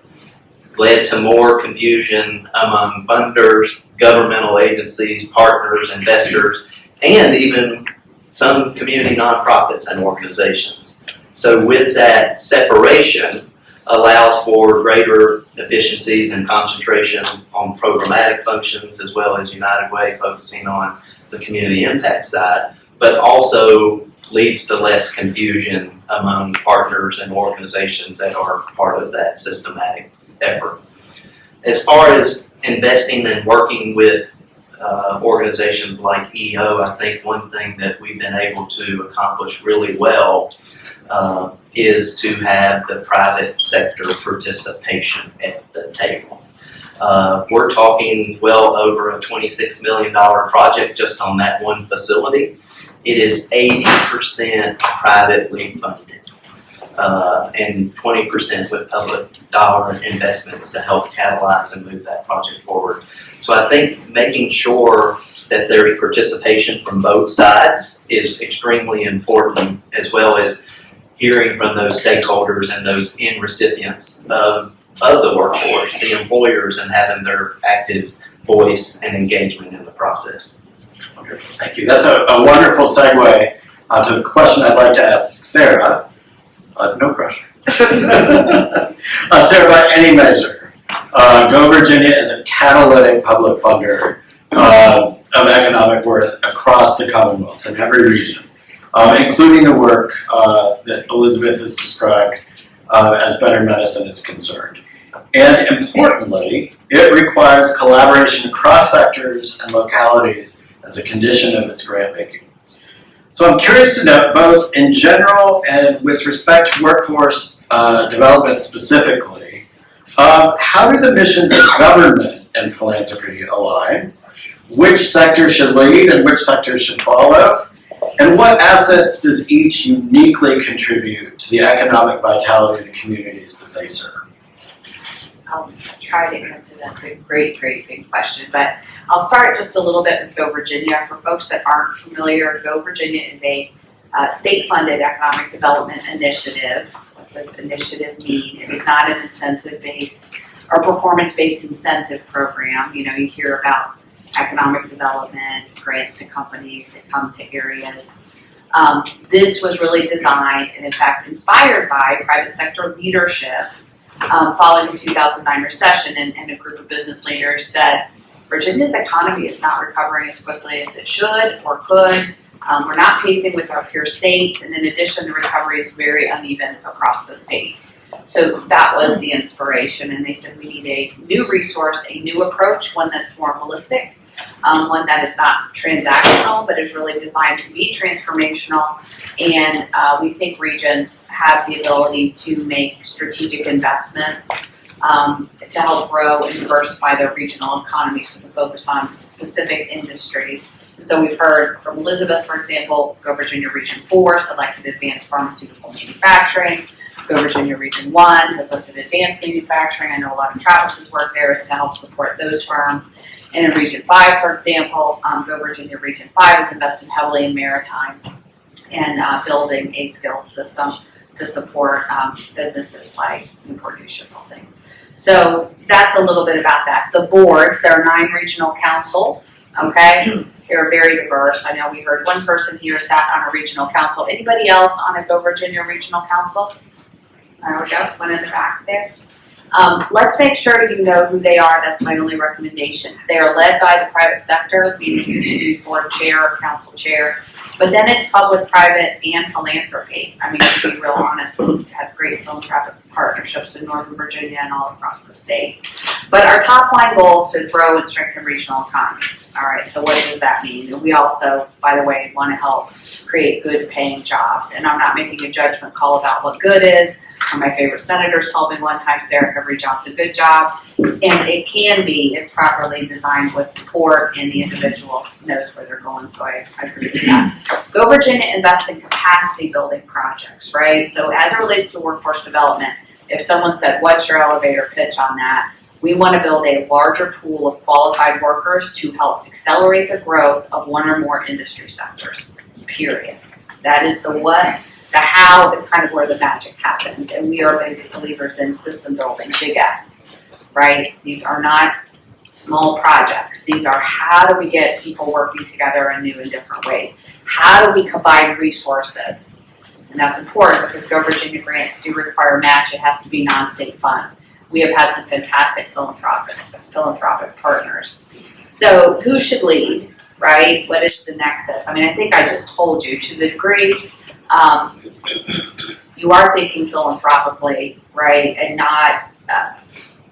led to more confusion among funders, governmental agencies, partners, investors, and even some community nonprofits and organizations. So with that separation, allows for greater efficiencies and concentration on programmatic functions, as well as United Way focusing on the community impact side, but also leads to less confusion among partners and organizations that are part of that systematic effort. As far as investing and working with organizations like EO, I think one thing that we've been able to accomplish really well is to have the private sector participation at the table. We're talking well over a $26 million project just on that one facility. It is 80% privately funded and 20% with public dollar investments to help catalyze and move that project forward. So I think making sure that there's participation from both sides is extremely important, as well as hearing from those stakeholders and those end recipients of the workforce, the employers, and having their active voice and engagement in the process. Wonderful, thank you. That's a wonderful segue to a question I'd like to ask Sara. No pressure. Sara, by any measure, Go Virginia is a catalytic public funder of economic worth across the Commonwealth in every region, including the work that Elizabeth has described as better medicine is concerned. And importantly, it requires collaboration across sectors and localities as a condition of its grant making. So I'm curious to know, both in general and with respect to workforce development specifically, how do the missions of government and philanthropy align? Which sector should lead and which sector should follow? And what assets does each uniquely contribute to the economic vitality of the communities that they serve? I'll try to answer that great big question, but I'll start just a little bit with Go Virginia. For folks that aren't familiar, Go Virginia is a state-funded economic development initiative. What does initiative mean? It is not an incentive-based or performance-based incentive program. You know, you hear about economic development, grants to companies that come to areas. This was really designed and in fact inspired by private sector leadership following the 2009 recession, and a group of business leaders said, Virginia's economy is not recovering as quickly as it should or could. We're not pacing with our peer states, and in addition, the recovery is very uneven across the state. So that was the inspiration, and they said we need a new resource, a new approach, one that's more holistic, one that is not transactional, but is really designed to be transformational. And we think regions have the ability to make strategic investments to help grow and diversify their regional economies with a focus on specific industries. And so we've heard from Elizabeth, for example, Go Virginia Region 4 selected advanced pharmaceutical manufacturing. Go Virginia Region 1 has looked at advanced manufacturing. I know a lot of Travis's work there is to help support those firms. And in Region 5, for example, Go Virginia Region 5 has invested heavily in maritime and building a skills system to support businesses like Newport Shipbuilding. So that's a little bit about that. The boards, there are 9 regional councils, okay? They're very diverse. I know we heard one person here sat on a regional council. Anybody else on a Go Virginia regional council? There we go, one in the back there. Let's make sure you know who they are. That's my only recommendation. They are led by the private sector, meaning the board chair or council chair, but then it's public, private, and philanthropy. I mean, to be real honest, we've had great philanthropic partnerships in Northern Virginia and all across the state. But our top line goal is to grow and strengthen regional economies. All right, so what does that mean? And we also, by the way, want to help create good paying jobs. And I'm not making a judgment call about what good is. One of my favorite senators told me one time, Sara, every job's a good job. And it can be if properly designed with support and the individual knows where they're going. So I agree with that. Go Virginia invests in capacity building projects, right? So as it relates to workforce development, if someone said, what's your elevator pitch on that? We want to build a larger pool of qualified workers to help accelerate the growth of one or more industry sectors, period. That is the what. The how is kind of where the magic happens, and we are big believers in system building, big S, right? These are not small projects. These are how do we get people working together in new and different ways? How do we combine resources? And that's important because Go Virginia grants do require a match. It has to be non-state funds. We have had some fantastic philanthropic partners. So who should lead, right? What is the nexus? I mean, I think I just told you, to the degree you are thinking philanthropically, right, and not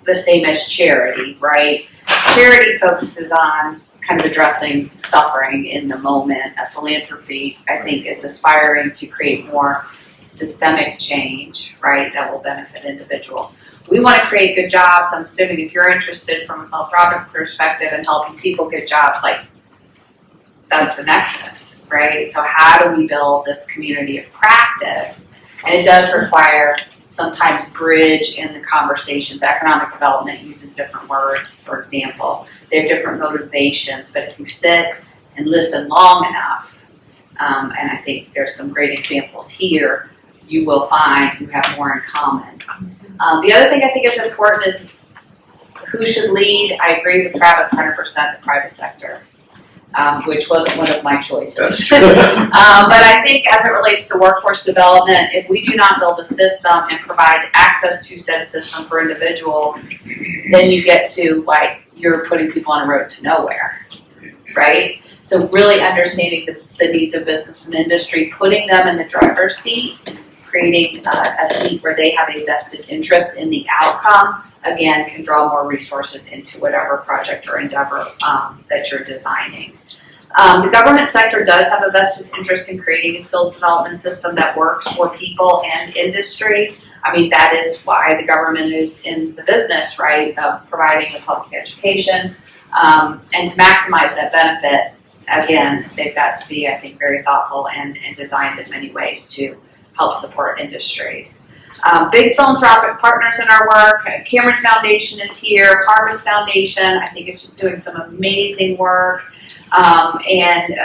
the same as charity, right? Charity focuses on kind of addressing suffering in the moment. A philanthropy, I think, is aspiring to create more systemic change, right, that will benefit individuals. We want to create good jobs. I'm assuming if you're interested from a philanthropic perspective in helping people get jobs, like, that's the nexus, right? So how do we build this community of practice? And it does require sometimes bridge in the conversations. Economic development uses different words, for example. They have different motivations, but if you sit and listen long enough, and I think there's some great examples here, you will find you have more in common. The other thing I think is important is who should lead. I agree with Travis 100%, the private sector, which wasn't one of my choices. But I think as it relates to workforce development, if we do not build a system and provide access to said system for individuals, then you get to, like, you're putting people on a road to nowhere, right? So really understanding the needs of business and industry, putting them in the driver's seat, creating a seat where they have a vested interest in the outcome, again, can draw more resources into whatever project or endeavor that you're designing. The government sector does have a vested interest in creating a skills development system that works for people and industry. I mean, that is why the government is in the business, right, of providing a public education. And to maximize that benefit, again, they've got to be, I think, very thoughtful and designed in many ways to help support industries. Big philanthropic partners in our work. Cameron Foundation is here. Harvest Foundation, I think, is just doing some amazing work. And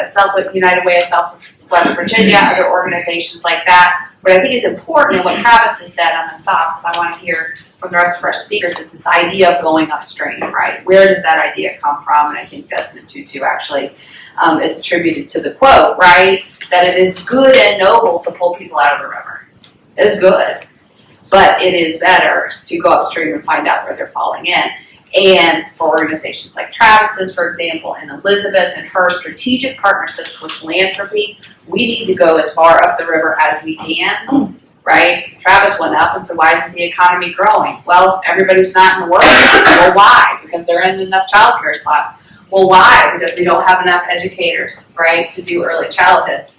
United Way of Southwest Virginia, other organizations like that. What I think is important, and what Travis has said, I'm going to stop because I want to hear from the rest of our speakers, is this idea of going upstream, right? Where does that idea come from? And I think Desmond Tutu actually is attributed to the quote, right? That it is good and noble to pull people out of the river. It is good. But it is better to go upstream and find out where they're falling in. And for organizations like Travis's, for example, and Elizabeth and her strategic partnerships with philanthropy, we need to go as far up the river as we can, right? Travis went up and said, why isn't the economy growing? Well, everybody's not in the workforce. Well, why? Because there aren't enough childcare slots. Well, why? Because we don't have enough educators, right, to do early childhood.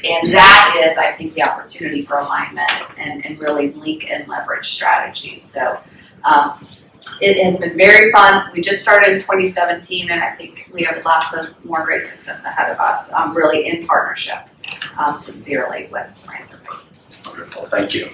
And that is, I think, the opportunity for alignment and really link and leverage strategies. So it has been very fun. We just started in 2017, and I think we have lots of more great success ahead of us, really in partnership, sincerely, with philanthropy. Wonderful, thank you.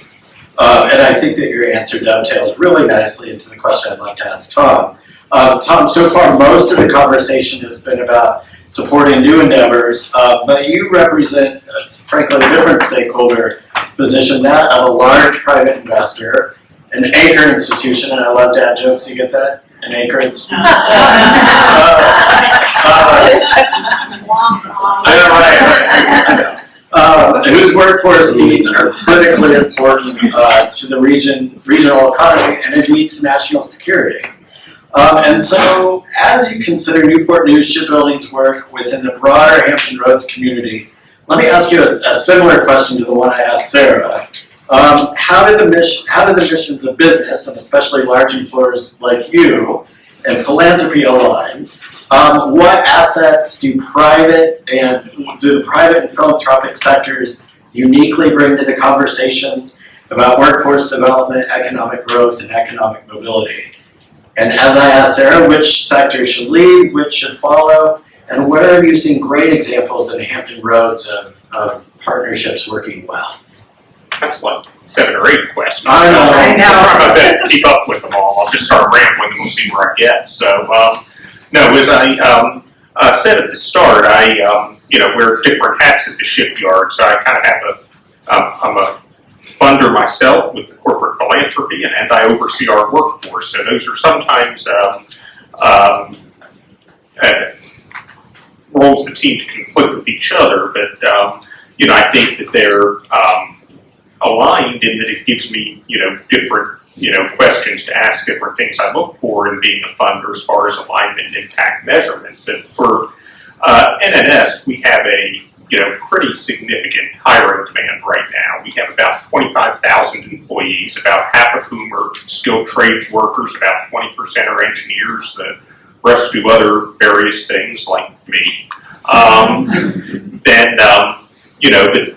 And I think that your answer dovetails really nicely into the question I'd like to ask Tom. Tom, so far most of the conversation has been about supporting new endeavors, but you represent, frankly, a different stakeholder position, that of a large private investor, an anchor institution, and I love dad jokes, you get that? An anchor institution. Whose workforce needs are critically important to the regional economy and indeed to national security. And so, as you consider Newport News Shipbuilding's work within the broader Hampton Roads community, let me ask you a similar question to the one I asked Sara. How do the missions of business, and especially large employers like you, and philanthropy align? What assets do the private and philanthropic sectors uniquely bring to the conversations about workforce development, economic growth, and economic mobility? And as I asked Sara, which sector should lead, which should follow, and where have you seen great examples in Hampton Roads of partnerships working well? That's 7 or 8 questions. I know. I'll try my best to keep up with them all. I'll just start rambling and we'll see where I get. So, no, as I said at the start, wear different hats at the shipyard. So I kind of have I'm a funder myself with the corporate philanthropy, and I oversee our workforce. So those are sometimes roles that seem to conflict with each other, but I think that they're aligned in that it gives me, different, questions to ask, different things I look for in being a funder as far as alignment and impact measurement. But for NNS, we have a, pretty significant hiring demand right now. We have about 25,000 employees, about half of whom are skilled trades workers, about 20% are engineers, the rest do other various things like me. But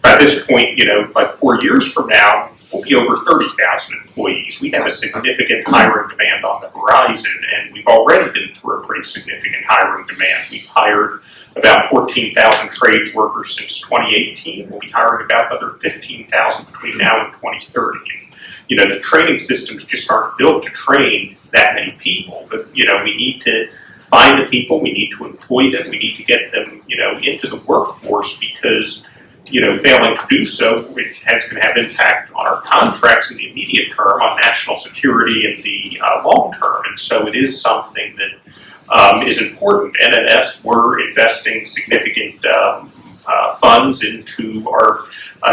by this point, like 4 years from now, we'll be over 30,000 employees. We have a significant hiring demand on the horizon, and we've already been through a pretty significant hiring demand. We've hired about 14,000 trades workers since 2018. We'll be hiring about another 15,000 between now and 2030. And, the training systems just aren't built to train that many people, but, we need to find the people, we need to employ them, we need to get them, into the workforce because, failing to do so, it's going to have impact on our contracts in the immediate term, on national security in the long term. And so it is something that is important. NNS, we're investing significant funds into our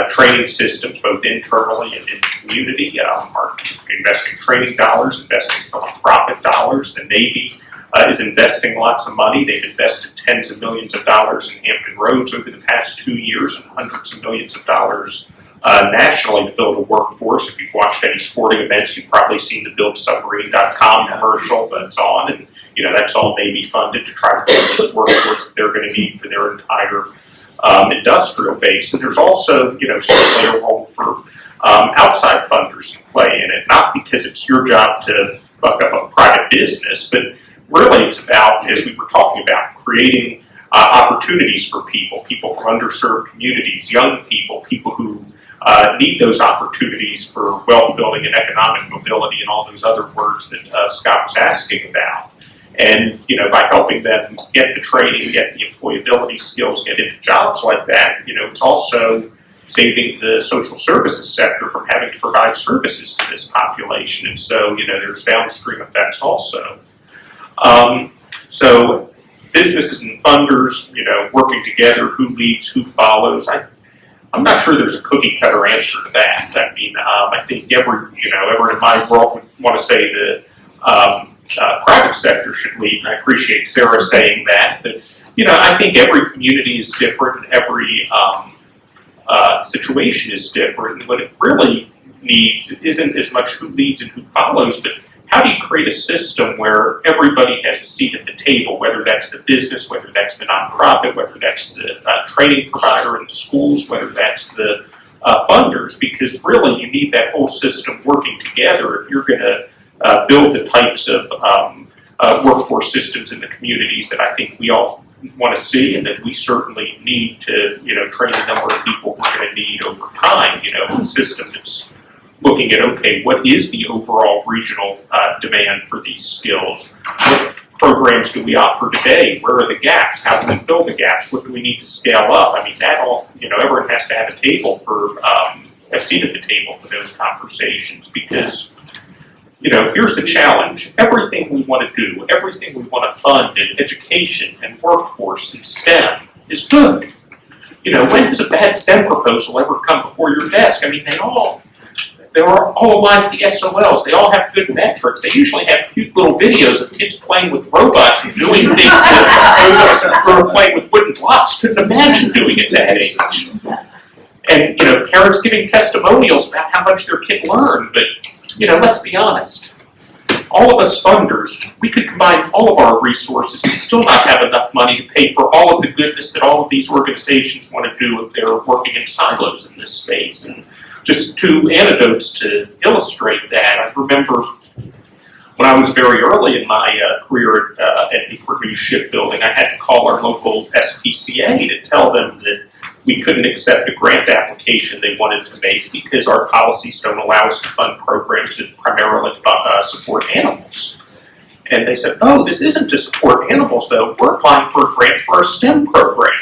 training systems, both internally and in the community. Are investing training dollars, investing philanthropic dollars. The Navy is investing lots of money. They've invested tens of millions of dollars in Hampton Roads over the past 2 years and hundreds of millions of dollars nationally to build a workforce. If you've watched any sporting events, you've probably seen the buildsubmarine.com commercial that's on, and that's all Navy funded to try to build this workforce that they're going to need for their entire industrial base. And there's also, certainly a role for outside funders to play in it, not because it's your job to buck up a private business, but really it's about, as we were talking about, creating opportunities for people from underserved communities, young people who need those opportunities for wealth building and economic mobility and all those other words that Scott was asking about. And, by helping them get the training, get the employability skills, get into jobs like that, it's also saving the social services sector from having to provide services to this population. And so, there's downstream effects also. So businesses and funders, working together, who leads, who follows. I'm not sure there's a cookie cutter answer to that. I mean, I think everyone in my world would want to say the private sector should lead. And I appreciate Sara saying that. But, I think every community is different and every situation is different. And what it really needs isn't as much who leads and who follows, but how do you create a system where everybody has a seat at the table, whether that's the business, whether that's the nonprofit, whether that's the training provider in the schools, whether that's the funders, because really you need that whole system working together if you're going to build the types of workforce systems in the communities that I think we all want to see and that we certainly need to, train the number of people we're going to need over time, a system that's looking at, okay, what is the overall regional demand for these skills? What programs do we offer today? Where are the gaps? How can we fill the gaps? What do we need to scale up? I mean, that all, everyone has to have a table for, a seat at the table for those conversations because, here's the challenge. Everything we want to do, everything we want to fund in education and workforce and STEM is good. When does a bad STEM proposal ever come before your desk? I mean, they're all aligned to the SOLs. They all have good metrics. They usually have cute little videos of kids playing with robots and doing things that those who are playing with wooden blocks couldn't imagine doing at that age. And, parents giving testimonials about how much their kid learned. But, let's be honest. All of us funders, we could combine all of our resources and still not have enough money to pay for all of the goodness that all of these organizations want to do if they're working in silos in this space. And just two anecdotes to illustrate that. I remember when I was very early in my career at Newport Shipbuilding, I had to call our local SPCA to tell them that we couldn't accept a grant application they wanted to make because our policies don't allow us to fund programs that primarily support animals. And they said, oh, this isn't to support animals though, we're applying for a grant for our STEM program.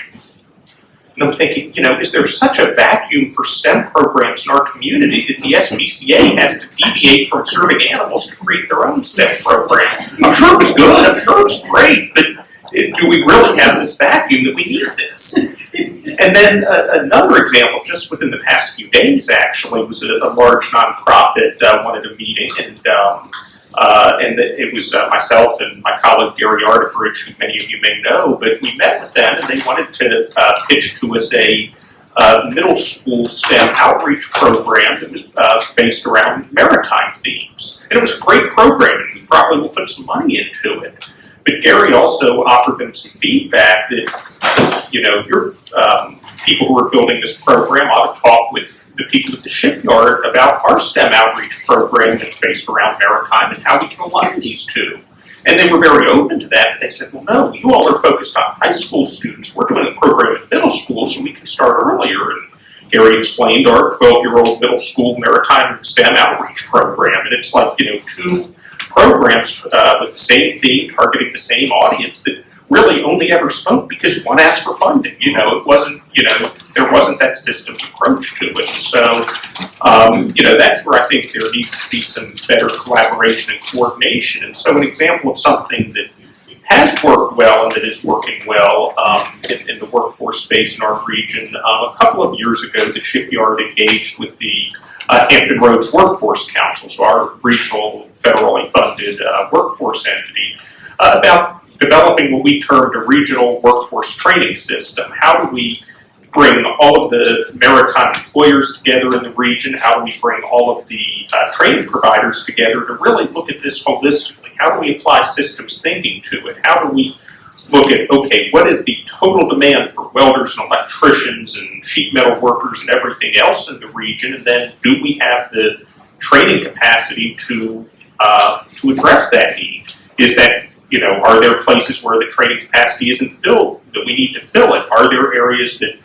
And I'm thinking, is there such a vacuum for STEM programs in our community that the SPCA has to deviate from serving animals to create their own STEM program? I'm sure it was good, I'm sure it was great, but do we really have this vacuum that we need this? And And then another example, just within the past few days, actually, was a large nonprofit wanted a meeting, and it was myself and my colleague Gary Arterbridge, who many of you may know, but we met with them, and they wanted to pitch to us a middle school STEM outreach program that was based around maritime themes. And it was a great program, and we probably will put some money into it. But Gary also offered them some feedback that, your people who are building this program ought to talk with the people at the shipyard about our STEM outreach program that's based around maritime and how we can align these two. And they were very open to that. They said, well, no, you all are focused on high school students. We're doing a program at middle school so we can start earlier. And Gary explained our 12-year-old middle school maritime STEM outreach program. And it's like, two programs with the same theme, targeting the same audience that really only ever spoke because one asked for funding. It wasn't, there wasn't that systems approach to it. So, that's where I think there needs to be some better collaboration and coordination. And so an example of something that has worked well and that is working well in the workforce space in our region, a couple of years ago, the shipyard engaged with the Hampton Roads Workforce Council, so our regional federally funded workforce entity, about developing what we termed a regional workforce training system. How do we bring all of the maritime employers together in the region? How do we bring all of the training providers together to really look at this holistically? How do we apply systems thinking to it? How do we look at, okay, what is the total demand for welders and electricians and sheet metal workers and everything else in the region? And then do we have the training capacity to address that need? Is that, are there places where the training capacity isn't filled that we need to fill it? Are there areas that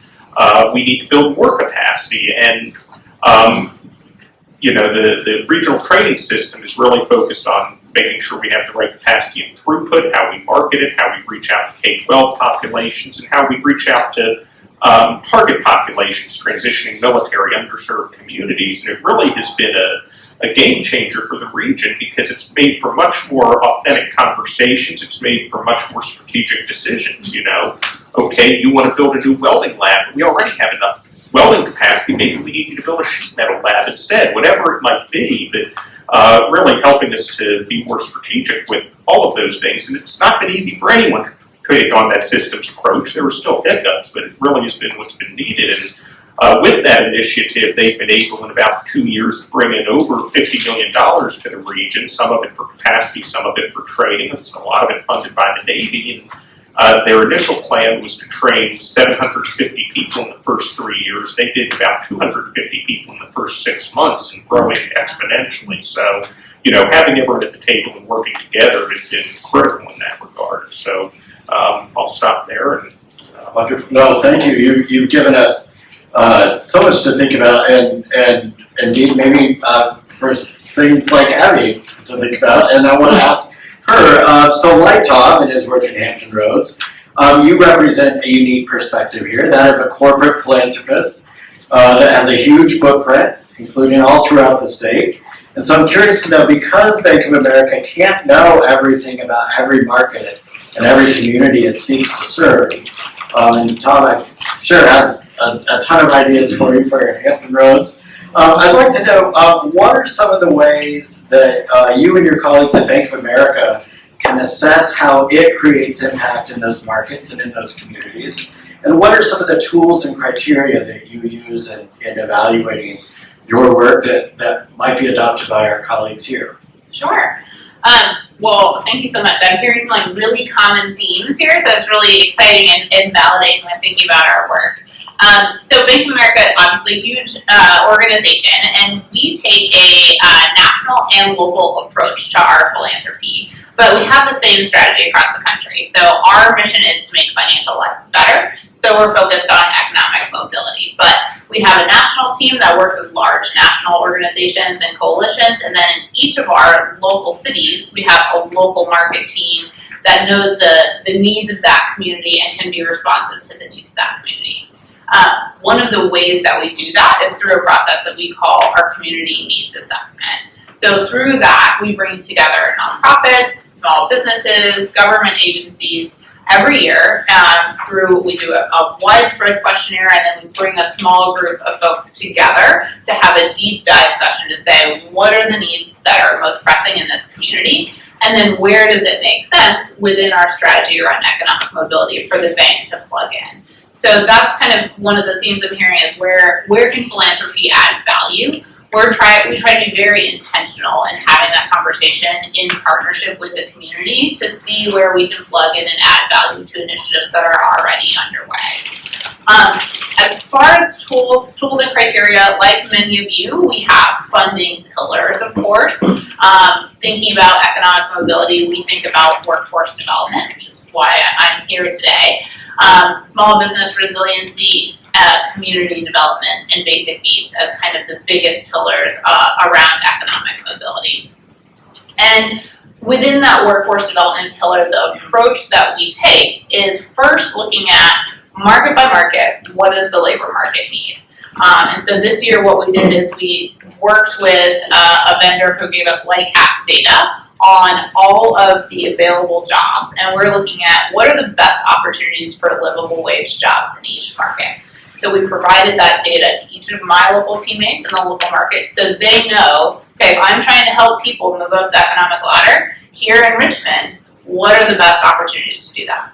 we need to build more capacity? And, the regional training system is really focused on making sure we have the right capacity and throughput, how we market it, how we reach out to K-12 populations, and how we reach out to target populations, transitioning military, underserved communities. And it really has been a game changer for the region because it's made for much more authentic conversations. It's made for much more strategic decisions. Okay, you want to build a new welding lab, but we already have enough welding capacity. Maybe we need you to build a sheet metal lab instead, whatever it might be. But really helping us to be more strategic with all of those things. And it's not been easy for anyone to take on that systems approach. There were still hiccups, but it really has been what's been needed. And with that initiative, they've been able in about 2 years to bring in over $50 million to the region, some of it for capacity, some of it for training, and a lot of it funded by the Navy. And their initial plan was to train 750 people in the first 3 years. They did about 250 people in the first 6 months and growing exponentially. So, having everyone at the table and working together has been critical in that regard. So I'll stop there. And, Wonderful. No, thank you. You've given us so much to think about, and indeed maybe for things like Abby to think about. And I want to ask her, so like Tom and his work at Hampton Roads, you represent a unique perspective here, that of a corporate philanthropist that has a huge footprint, including all throughout the state. And so I'm curious to know, because Bank of America can't know everything about every market and every community it seeks to serve, and Tom, I'm sure, has a ton of ideas for you for your Hampton Roads. I'd like to know, what are some of the ways that you and your colleagues at Bank of America can assess how it creates impact in those markets and in those communities? And what are some of the tools and criteria that you use in evaluating your work that might be adopted by our colleagues here? Sure. Well, thank you so much. I'm hearing some really common themes here, so it's really exciting and validating when thinking about our work. So Bank of America, obviously a huge organization, and we take a national and local approach to our philanthropy. But we have the same strategy across the country. So our mission is to make financial lives better. So we're focused on economic mobility. But we have a national team that works with large national organizations and coalitions. And then in each of our local cities, we have a local market team that knows the needs of that community and can be responsive to the needs of that community. One of the ways that we do that is through a process that we call our community needs assessment. So through that, we bring together nonprofits, small businesses, government agencies, every year we do a widespread questionnaire, and then we bring a small group of folks together to have a deep dive session to say what are the needs that are most pressing in this community, and then where does it make sense within our strategy around economic mobility for the bank to plug in. So that's kind of one of the themes I'm hearing is where can philanthropy add value? We try to be very intentional in having that conversation in partnership with the community to see where we can plug in and add value to initiatives that are already underway. As far as tools and criteria, like many of you, we have funding pillars, of course. Thinking about economic mobility, we think about workforce development, which is why I'm here today. Small business resiliency, community development, and basic needs as kind of the biggest pillars around economic mobility. And within that workforce development pillar, the approach that we take is first looking at market by market, what does the labor market need? And so this year what we did is we worked with a vendor who gave us Lightcast data on all of the available jobs, and we're looking at what are the best opportunities for livable wage jobs in each market. So we provided that data to each of my local teammates in the local market so they know, okay, if I'm trying to help people move up the economic ladder here in Richmond, what are the best opportunities to do that?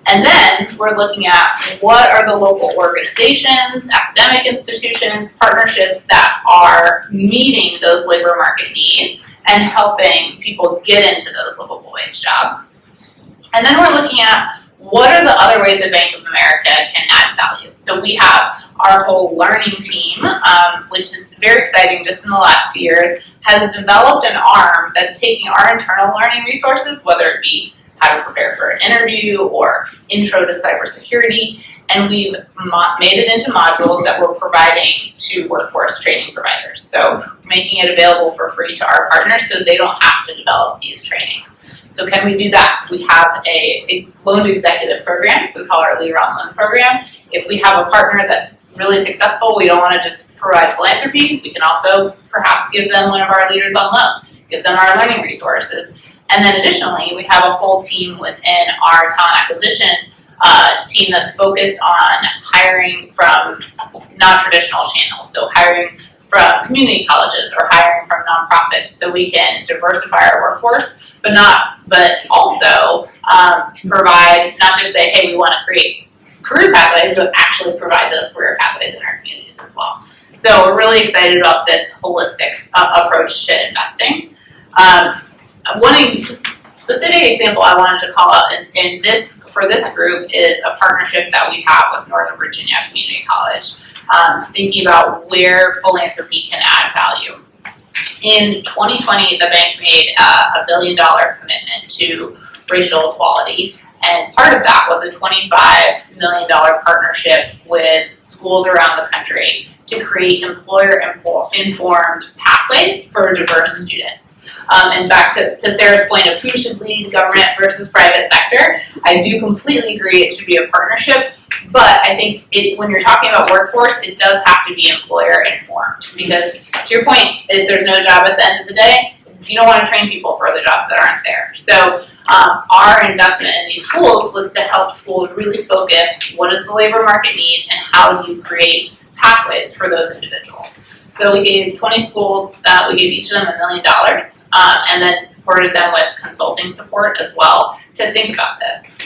And then we're looking at what are the local organizations, academic institutions, partnerships that are meeting those labor market needs and helping people get into those livable wage jobs. And then we're looking at what are the other ways that Bank of America can add value. So we have our whole learning team, which is very exciting just in the last 2 years, has developed an arm that's taking our internal learning resources, whether it be how to prepare for an interview or intro to cybersecurity, and we've made it into modules that we're providing to workforce training providers. So making it available for free to our partners so they don't have to develop these trainings. So can we do that? We have a loan to executive program, we call our Leader on Loan program. If we have a partner that's really successful, we don't want to just provide philanthropy, we can also perhaps give them one of our Leaders on Loan, give them our learning resources. And then additionally, we have a whole team within our talent acquisition team that's focused on hiring from non-traditional channels. So hiring from community colleges or hiring from nonprofits so we can diversify our workforce, but also provide, not just say, hey, we want to create career pathways, but actually provide those career pathways in our communities as well. So we're really excited about this holistic approach to investing. One specific example I wanted to call out for this group is a partnership that we have with Northern Virginia Community College, thinking about where philanthropy can add value. In 2020, the bank made a $1 billion commitment to racial equality, and part of that was a $25 million partnership with schools around the country to create employer-informed pathways for diverse students. And back to Sarah's point of who should lead government versus private sector, I do completely agree it should be a partnership, but I think when you're talking about workforce, it does have to be employer-informed, because to your point, if there's no job at the end of the day, you don't want to train people for the jobs that aren't there. So our investment in these schools was to help schools really focus what does the labor market need and how do you create pathways for those individuals. So we gave 20 schools, we gave each of them $1 million, and then supported them with consulting support as well to think about this.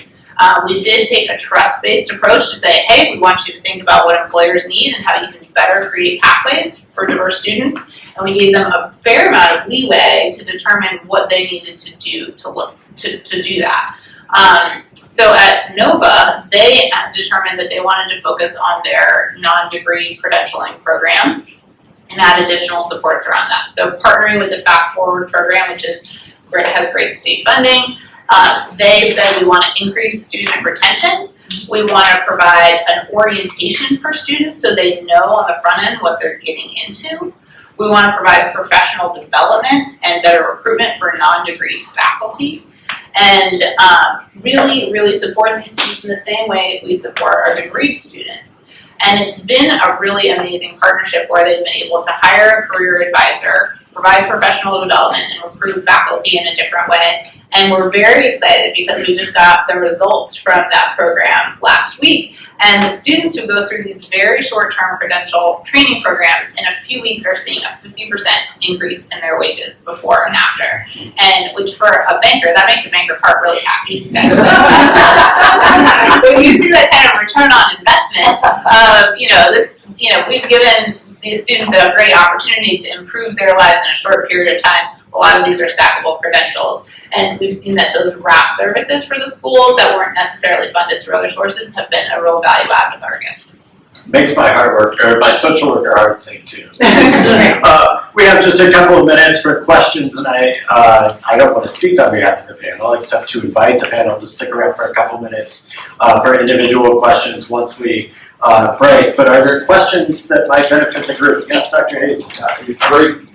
We did take a trust-based approach to say, hey, we want you to think about what employers need and how you can better create pathways for diverse students, and we gave them a fair amount of leeway to determine what they needed to do to do that. So at NOVA, they determined that they wanted to focus on their non-degree credentialing program and add additional supports around that. So partnering with the Fast Forward program, which has great state funding, they said we want to increase student retention. We want to provide an orientation for students so they know on the front end what they're getting into. We want to provide professional development and better recruitment for non-degree faculty. And really, really support these students in the same way we support our degree students. And it's been a really amazing partnership where they've been able to hire a career advisor provide professional development, and recruit faculty in a different way. And we're very excited because we just got the results from that program last week. And the students who go through these very short-term credential training programs in a few weeks are seeing a 50% increase in their wages before and after. And which for a banker, that makes a banker's heart really happy. When you see that kind of return on investment, we've given these students a great opportunity to improve their lives in a short period of time. A lot of these are stackable credentials. And we've seen that those wrap services for the school that weren't necessarily funded through other sources have been a real value add with our gift. Makes my my social worker heart sing too. We have just a couple of minutes for questions, and I don't want to speak on behalf of the panel, except to invite the panel to stick around for a couple minutes for individual questions once we break. But are there questions that might benefit the group? Yes, Dr. Hazel.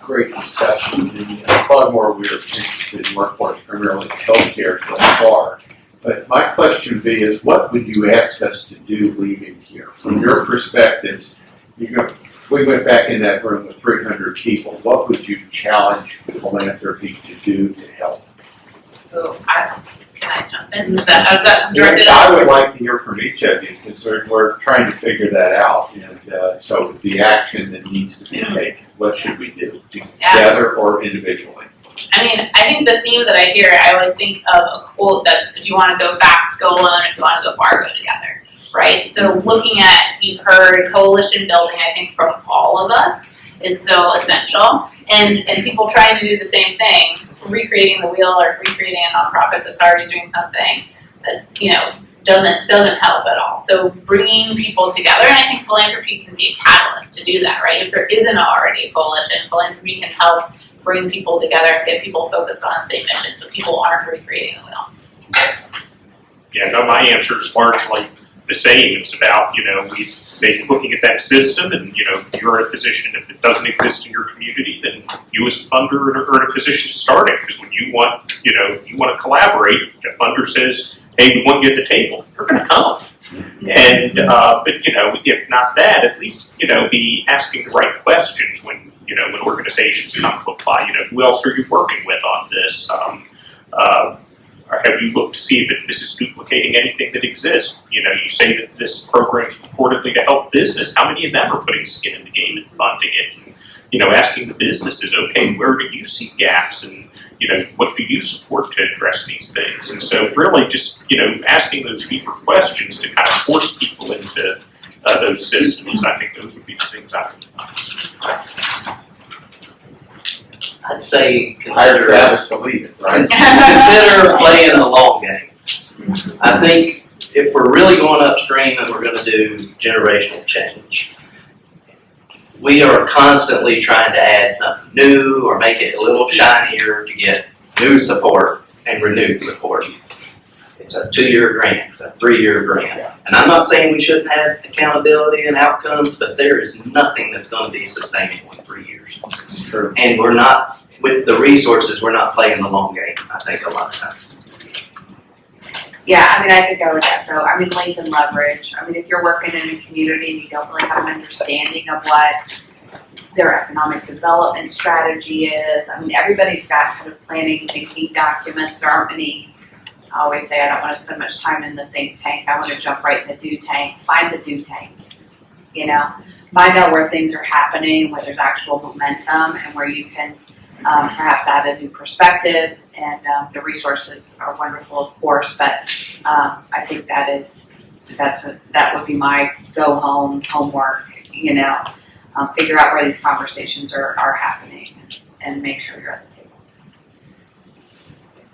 Great discussion. In Baltimore, we are interested in workforce, primarily healthcare so far. But my question would be is, what would you ask us to do leaving here? From your perspectives, if we went back in that room with 300 people, what would you challenge philanthropy to do to help? So can I jump in? Is that directed at? I would like to hear from each of you because we're trying to figure that out. And so the action that needs to be taken, what should we do, together or individually? I mean, I think the theme that I hear, I always think of a quote that's, if you want to go fast, go alone. If you want to go far, go together, right? So looking at, you've heard coalition building, I think from all of us is so essential. And people trying to do the same thing, recreating the wheel or recreating a nonprofit that's already doing something that, doesn't help at all. So bringing people together, and I think philanthropy can be a catalyst to do that, right? If there isn't already a coalition, philanthropy can help bring people together and get people focused on the same mission so people aren't recreating the wheel. Yeah, no, my answer is largely the same. It's about, looking at that system and, you're in a position, if it doesn't exist in your community, then you as a funder are in a position to start it. Because when you want, you want to collaborate, a funder says, hey, we want you at the table, they're going to come. And, but, if not that, at least, be asking the right questions when organizations come to apply. Who else are you working with on this? Or have you looked to see if this is duplicating anything that exists? You say that this program is purportedly to help business. How many of them are putting skin in the game and funding it? And, asking the businesses, okay, where do you see gaps and, what do you support to address these things? And so really just, asking those deeper questions to kind of force people into those systems. I think those would be the things I would do. I'd say Hire Travis to lead it, right? consider playing the long game. I think if we're really going upstream and we're going to do generational change, we are constantly trying to add something new or make it a little shinier to get new support and renewed support. It's a 2-year grant, it's a 3-year grant. And I'm not saying we shouldn't have accountability and outcomes, but there is nothing that's going to be sustainable in 3 years. Sure. And we're not, with the resources, we're not playing the long game, I think, a lot of times. Yeah, I could go with that though. Length and leverage. If you're working in a community and you don't really have an understanding of what their economic development strategy is, everybody's got kind of planning, thinking documents. There aren't many, I always say I don't want to spend much time in the think tank. I want to jump right in the do tank. Find the do tank, Find out where things are happening, where there's actual momentum, and where you can perhaps add a new perspective. And the resources are wonderful, of course, but I think that would be my go home homework. Figure out where these conversations are happening and make sure you're at the table.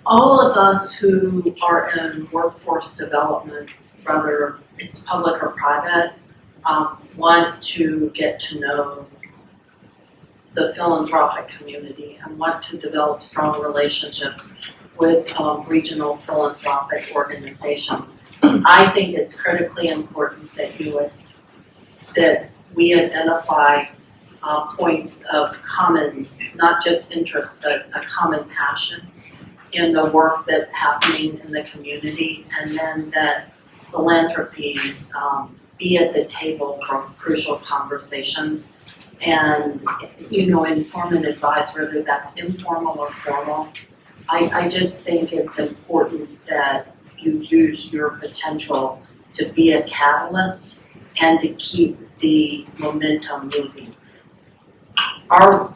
All of us who are in workforce development, whether it's public or private, want to get to know the philanthropic community and want to develop strong relationships with regional philanthropic organizations. I think it's critically important that we identify points of common, not just interest, but a common passion in the work that's happening in the community, and then that philanthropy be at the table for crucial conversations and, inform and advise, whether that's informal or formal. I just think it's important that you use your potential to be a catalyst and to keep the momentum moving. Our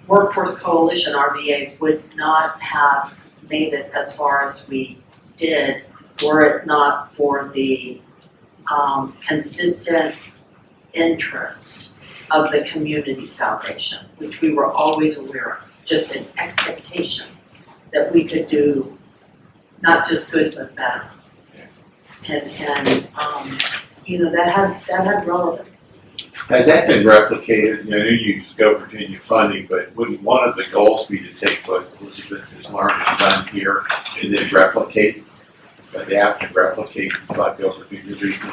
workforce coalition, RVA, would not have made it as far as we did were it not for the consistent interest of the community foundation, which we were always aware of, just an expectation that we could do not just good but better. And that had relevance. Has that been replicated? I know you use Go Virginia funding, but wouldn't one of the goals be to take what Elizabeth has learned and done here and then replicate, adapt and replicate what Go Virginia region?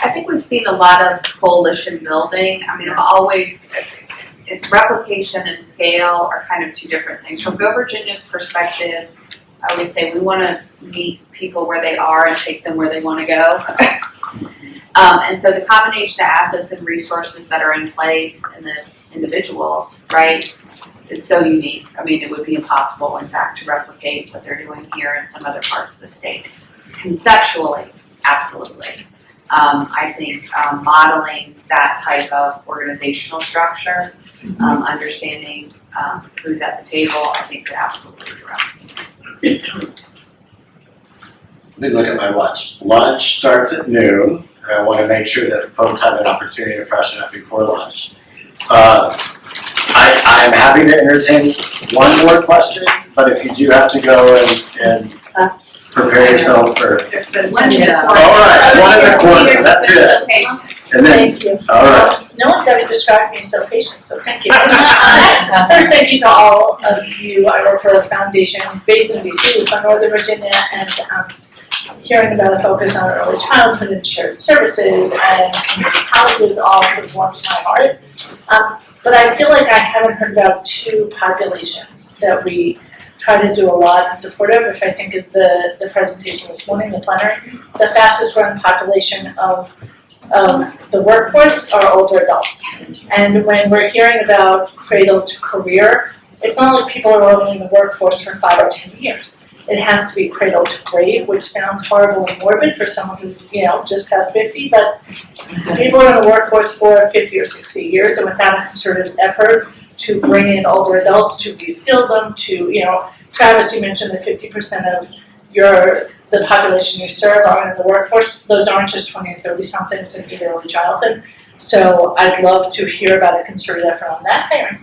I think we've seen a lot of coalition building. I mean, replication and scale are kind of two different things. From Go Virginia's perspective, I always say we want to meet people where they are and take them where they want to go. And so the combination of assets and resources that are in place and the individuals, right, it's so unique. I mean, it would be impossible, in fact, to replicate what they're doing here in some other parts of the state. Conceptually, absolutely. I think modeling that type of organizational structure, understanding who's at the table, I think could absolutely be relevant. Let me look at my watch. Lunch starts at noon, and I want to make sure that folks have an opportunity to freshen up before lunch. I'm happy to entertain one more question, but if you do have to go and prepare yourself for. One minute. All right, 1 1/4, that's it. Okay. And then, Thank you. all right. No one's ever described me so patient, so thank you. First, thank you to all of you. I work for a foundation based in DC from Northern Virginia, and hearing about a focus on early childhood and shared services and community colleges also warms my heart. But I feel like I haven't heard about two populations that we try to do a lot in support of. If I think of the presentation this morning, the plenary, the fastest growing population of the workforce are older adults. And when we're hearing about cradle to career, it's not like people are only in the workforce for 5 or 10 years. It has to be cradle to grave, which sounds horrible and morbid for someone who's, just past 50, but people are in the workforce for 50 or 60 years, and without a concerted effort to bring in older adults, to reskill them, to, Travis, you mentioned that 50% of the population you serve are in the workforce. Those aren't just 20 and 30 somethings in early childhood. So I'd love to hear about a concerted effort on that hiring.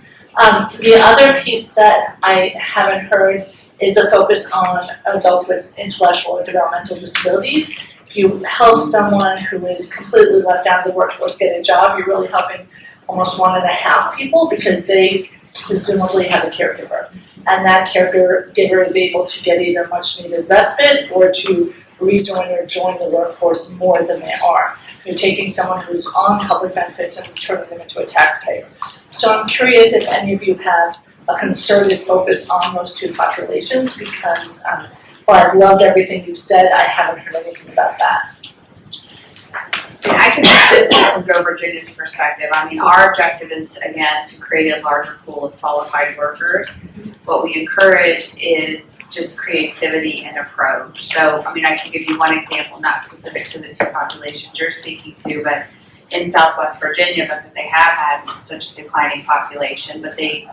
The other piece that I haven't heard is a focus on adults with intellectual or developmental disabilities. If you help someone who is completely left out of the workforce get a job, you're really helping almost 1.5 people because they presumably have a caregiver. And that caregiver is able to get either much needed respite or to rejoin or join the workforce more than they are. You're taking someone who's on public benefits and turning them into a taxpayer. So I'm curious if any of you have a concerted focus on those two populations because while I've loved everything you've said, I haven't heard anything about that. I can just say from Go Virginia's perspective, our objective is, again, to create a larger pool of qualified workers. What we encourage is just creativity and approach. So, I can give you one example, not specific to the two populations you're speaking to, but in Southwest Virginia, because they have had such a declining population, but they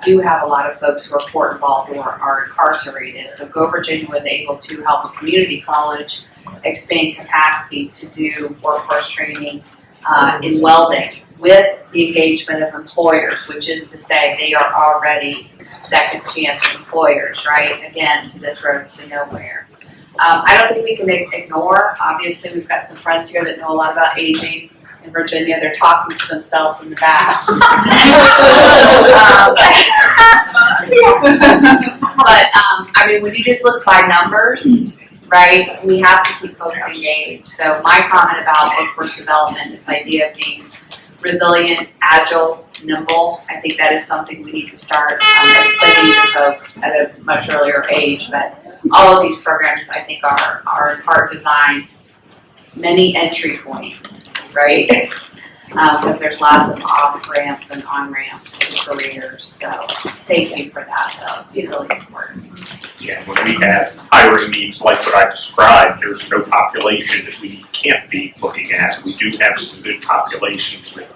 do have a lot of folks who are port involved or are incarcerated. So Go Virginia was able to help a community college expand capacity to do workforce training in welding with the engagement of employers, which is to say they are already second chance employers, right? Again, to this road to nowhere. I don't think we can ignore, obviously we've got some friends here that know a lot about aging in Virginia, they're talking to themselves in the back. But when you just look by numbers, right, we have to keep folks engaged. So my comment about workforce development is the idea of being resilient, agile, nimble. I think that is something we need to start explaining to folks at a much earlier age. But all of these programs, I think, are in part designed many entry points, right? because there's lots of off-ramps and on-ramps to careers, so thank you for that, though, it's really important. Yeah, when we have hiring needs like what I described, there's no population that we can't be looking at. We do have some good populations with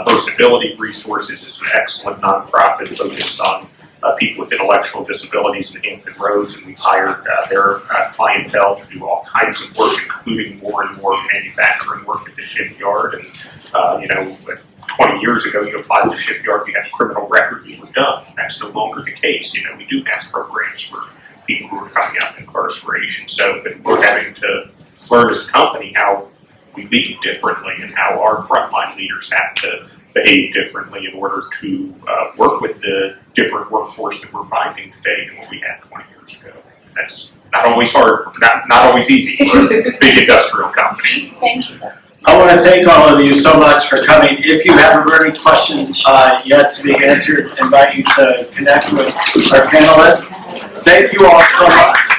Versatility Resources is an excellent nonprofit focused on people with intellectual disabilities in Hampton Roads, and we've hired their clientele to do all kinds of work, including more and more manufacturing work at the shipyard. And 20 years ago, you applied to the shipyard, you had a criminal record, you were done. That's no longer the case. We do have programs for people who are coming out of incarceration. So but we're having to learn as a company how we lead differently and how our frontline leaders have to behave differently in order to work with the different workforce that we're finding today than what we had 20 years ago. That's not always hard, not always easy for a big industrial company. Thank you. I want to thank all of you so much for coming. If you have a burning question yet to be answered, invite you to connect with our panelists. Thank you all so much.